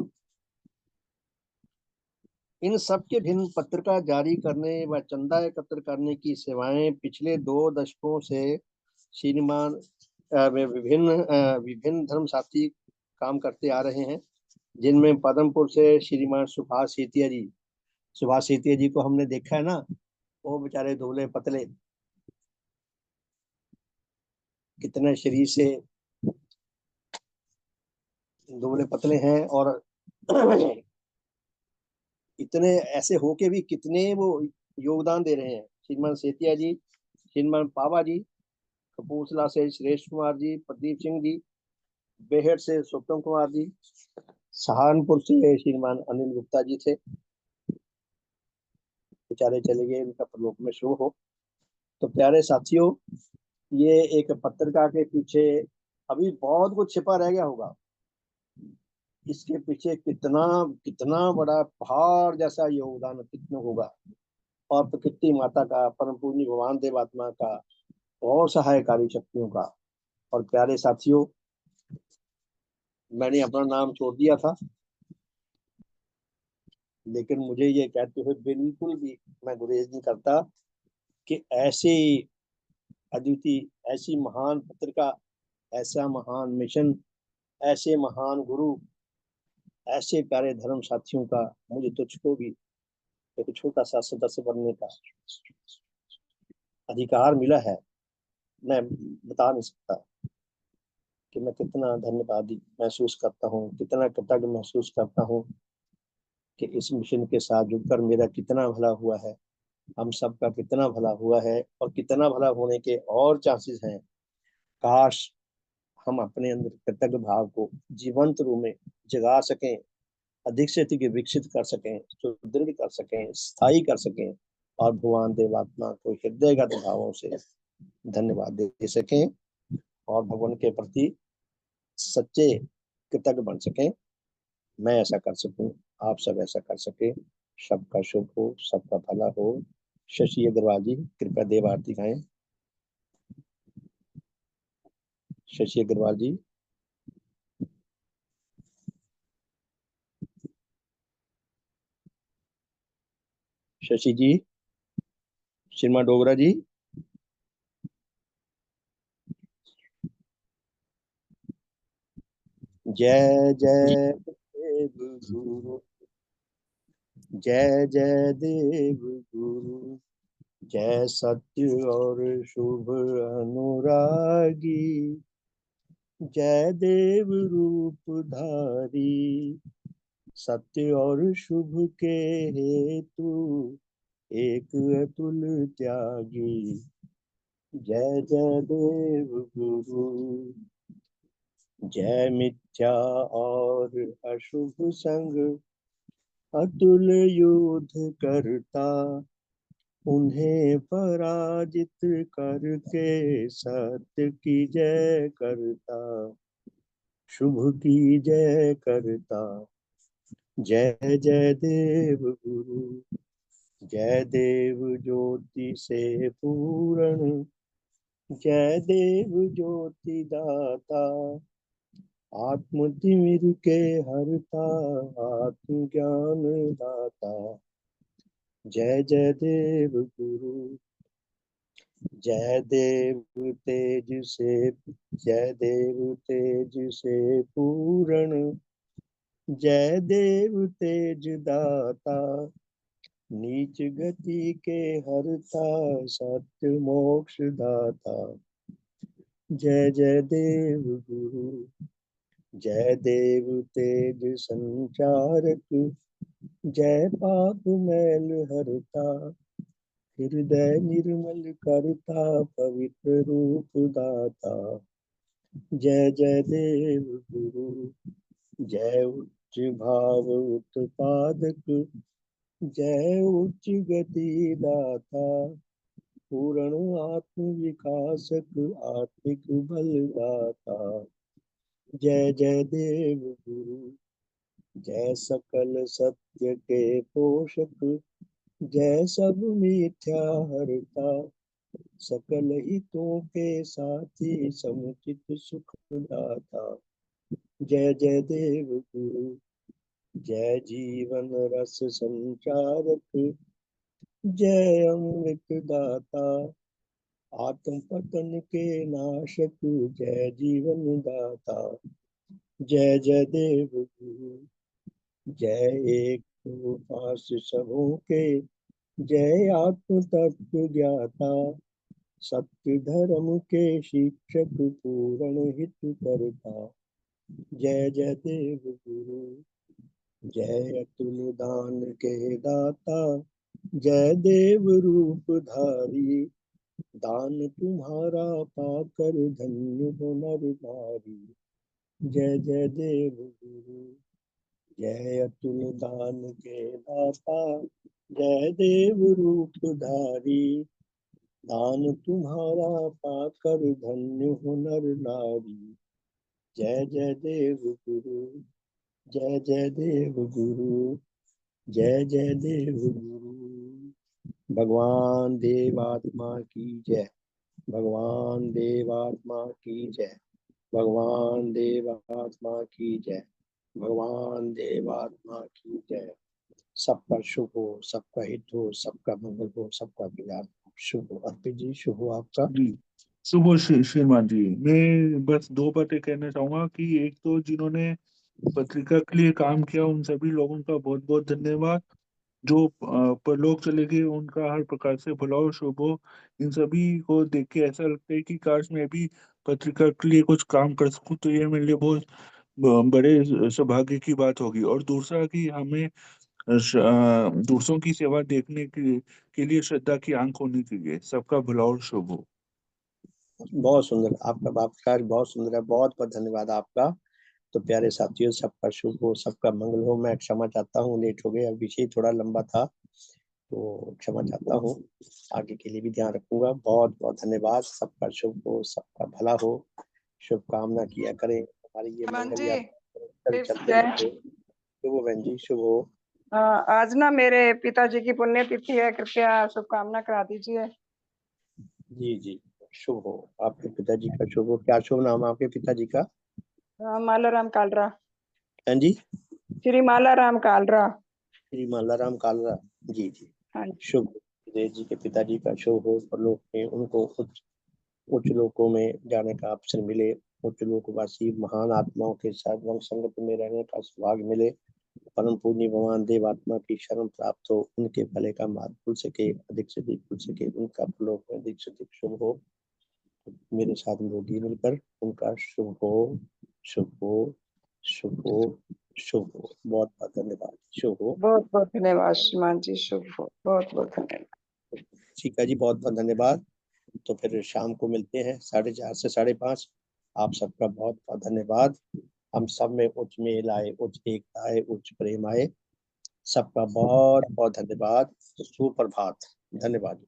इन सब के भिन्न पत्रिका जारी करने व चंदा एकत्र करने की सेवाएं पिछले 2 दशकों से श्रीमान विभिन्न धर्म साथी काम करते आ रहे हैं, जिनमें पदमपुर से श्रीमान सुभाष सेतिया जी को हमने देखा है ना। वो बेचारे धुले पतले, कितने शरीर से धुले पतले हैं, और इतने ऐसे होके भी कितने वो योगदान दे रहे हैं। श्रीमान सेतिया जी, श्रीमान पावा जी, कपूरथला से श्रेष्ठ कुमार जी, प्रदीप सिंह जी, बेहद से सुप्तम कुमार जी, सहारनपुर से श्रीमान अनिल गुप्ता जी थे, बेचारे चले गए, उनका परलोक में शुभ हो। तो प्यारे साथियों, ये एक पत्रिका के पीछे अभी बहुत कुछ छिपा रह गया होगा। इसके पीछे कितना कितना बड़ा पहाड़ जैसा योगदान कितना होगा, और प्रकृति माता का, परम पूज्य भगवान देवात्मा का, और सहायकारी शक्तियों का। और प्यारे साथियों, मैंने अपना नाम छोड़ दिया था, लेकिन मुझे ये कहते हुए बिल्कुल भी मैं गुरेज नहीं करता कि ऐसी अद्वितीय, ऐसी महान पत्रिका, ऐसा महान मिशन, ऐसे महान गुरु, ऐसे प्यारे धर्म साथियों का मुझे तुझको भी एक छोटा सा सदस्य बनने का अधिकार मिला है। मैं बता नहीं सकता कि मैं कितना धन्यवादी महसूस करता हूँ, कितना कृतज्ञ महसूस करता हूँ कि इस मिशन के साथ जुड़कर मेरा कितना भला हुआ है, हम सबका कितना भला हुआ है, और कितना भला होने के और चांसेस हैं। काश हम अपने अंदर कृतज्ञ भाव को जीवंत रूप में जगा सकें, अधिक से अधिक विकसित कर सकें, सुदृढ़ कर सकें, स्थायी कर सकें, और भगवान देवात्मा को हृदयगत भावों से धन्यवाद दे सकें, और भगवान के प्रति सच्चे कृतज्ञ बन सकें। मैं ऐसा कर सकूं, आप सब ऐसा कर सके। सबका शुभ हो, सबका भला हो। शशि अग्रवाल जी, कृपया देव आरती गाएं। शशि अग्रवाल जी। शशि जी, श्रीमान डोगरा जी। जय जय देव गुरु, जय जय देव गुरु, जय सत्य और शुभ अनुरागी, जय देव रूप धारी, सत्य और शुभ के हेतु एक अतुल त्यागी, जय जय देव गुरु, जय मिथ्या और अशुभ संग, अतुल युद्ध करता, उन्हें पराजित करके सत्य की जय करता, शुभ की जय करता। जय जय देव गुरु, जय देव ज्योति से पूर्ण, जय देव ज्योति दाता, आत्म तिमिर के हरता, आत्म ज्ञान दाता। जय जय देव गुरु, जय देव तेज से, जय देव तेज से पूर्ण, जय देव तेज दाता, नीच गति के हरता, सत्य मोक्ष दाता। जय जय देव गुरु, जय देव तेज संचारक, जय पाप मैल हरता, हृदय निर्मल करता, पवित्र रूप दाता। जय जय देव गुरु, जय उच्च भाव उत्पादक, जय उच्च गति दाता, पूर्ण आत्म विकासक, आत्मिक बल दाता। जय जय देव गुरु, जय सकल सत्य के पोषक, जय सब मिथ्या हरता, सकल हितों के साथी, समुचित सुख दाता। जय जय देव गुरु, जय जीवन रस संचारक, जय अमृत दाता, आत्म पतन के नाशक, जय जीवन दाता। जय जय देव गुरु, जय एक उपास सबों के, जय आत्म तत्व ज्ञाता, सत्य धर्म के शिक्षक, पूर्ण हित करता। जय जय देव गुरु, जय अतुल दान के दाता, जय देव रूप धारी, दान तुम्हारा पाकर धन्य हो नर नारी। जय जय देव गुरु, जय अतुल दान के दाता, जय देव रूप धारी, दान तुम्हारा पाकर धन्य हो नर नारी। जय जय देव गुरु, जय जय देव गुरु, जय जय देव गुरु। भगवान देवात्मा की जय, भगवान देवात्मा की जय, भगवान देवात्मा की जय, भगवान देवात्मा की जय। सबका शुभ हो, सबका हित हो, सबका मंगल हो, सबका कल्याण हो। शुभ हो अर्पित जी, शुभ हो आपका। जी, शुभ श्रीमान जी। मैं बस दो बातें कहना चाहूंगा कि एक तो जिन्होंने पत्रिका के लिए काम किया उन सभी लोगों का बहुत बहुत धन्यवाद। जो परलोक चले गए उनका हर प्रकार से भला हो, शुभ हो। इन सभी को देख के ऐसा लगता है कि काश मैं भी पत्रिका के लिए कुछ काम कर सकूं, तो ये मेरे लिए बहुत बड़े सौभाग्य की बात होगी। और दूसरा कि हमें दूसरों की सेवा देखने के लिए श्रद्धा की आंख होनी चाहिए। सबका भला और शुभ हो। बहुत सुंदर आपका आपका बहुत सुंदर है, बहुत बहुत धन्यवाद आपका। तो प्यारे साथियों, सबका शुभ हो, सबका मंगल हो। मैं क्षमा चाहता हूँ, लेट हो गए, अब विषय थोड़ा लंबा था तो क्षमा चाहता हूँ। आगे के लिए भी ध्यान रखूंगा। बहुत बहुत धन्यवाद। सबका शुभ हो, सबका भला हो, शुभकामना किया करें। हमारी ये बहन मंगल जी, यात्रा फिर चलते जय। रहे। शुभ हो बहन जी, शुभ हो। आज ना मेरे पिताजी की पुण्यतिथि है, कृपया शुभकामना करा दीजिए। जी जी, शुभ हो। आपके पिताजी का शुभ हो। क्या शुभ नाम है आपके पिताजी का? मालाराम कालरा। हाँ जी, श्री मालाराम कालरा। श्री मालाराम कालरा। जी जी, हाँ जी। शुभ। देव जी के पिताजी का शुभ हो, परलोक में उनको उच्च उच्च लोकों में जाने का अवसर मिले। उच्च लोकवासी महान आत्माओं के साथ रंग संगत में रहने का सौभाग्य मिले। परम पूज्य भगवान देव आत्मा की शरण प्राप्त हो, उनके भले का मार्ग खुल सके, अधिक से अधिक खुल सके, उनका परलोक में अधिक से अधिक शुभ हो। मेरे साथ लोग मिलकर उनका शुभ हो, शुभ हो, शुभ हो, शुभ हो। बहुत बहुत धन्यवाद। शुभ हो। बहुत बहुत धन्यवाद श्रीमान जी, शुभ हो। बहुत बहुत धन्यवाद। ठीक है जी, बहुत बहुत धन्यवाद। तो फिर शाम को मिलते हैं 4:30 से 5:30। आप सबका बहुत बहुत धन्यवाद। हम सब में उच्च मेल आए, उच्च एकता आए, उच्च प्रेम आए। सबका बहुत बहुत धन्यवाद। सुप्रभात। धन्यवाद।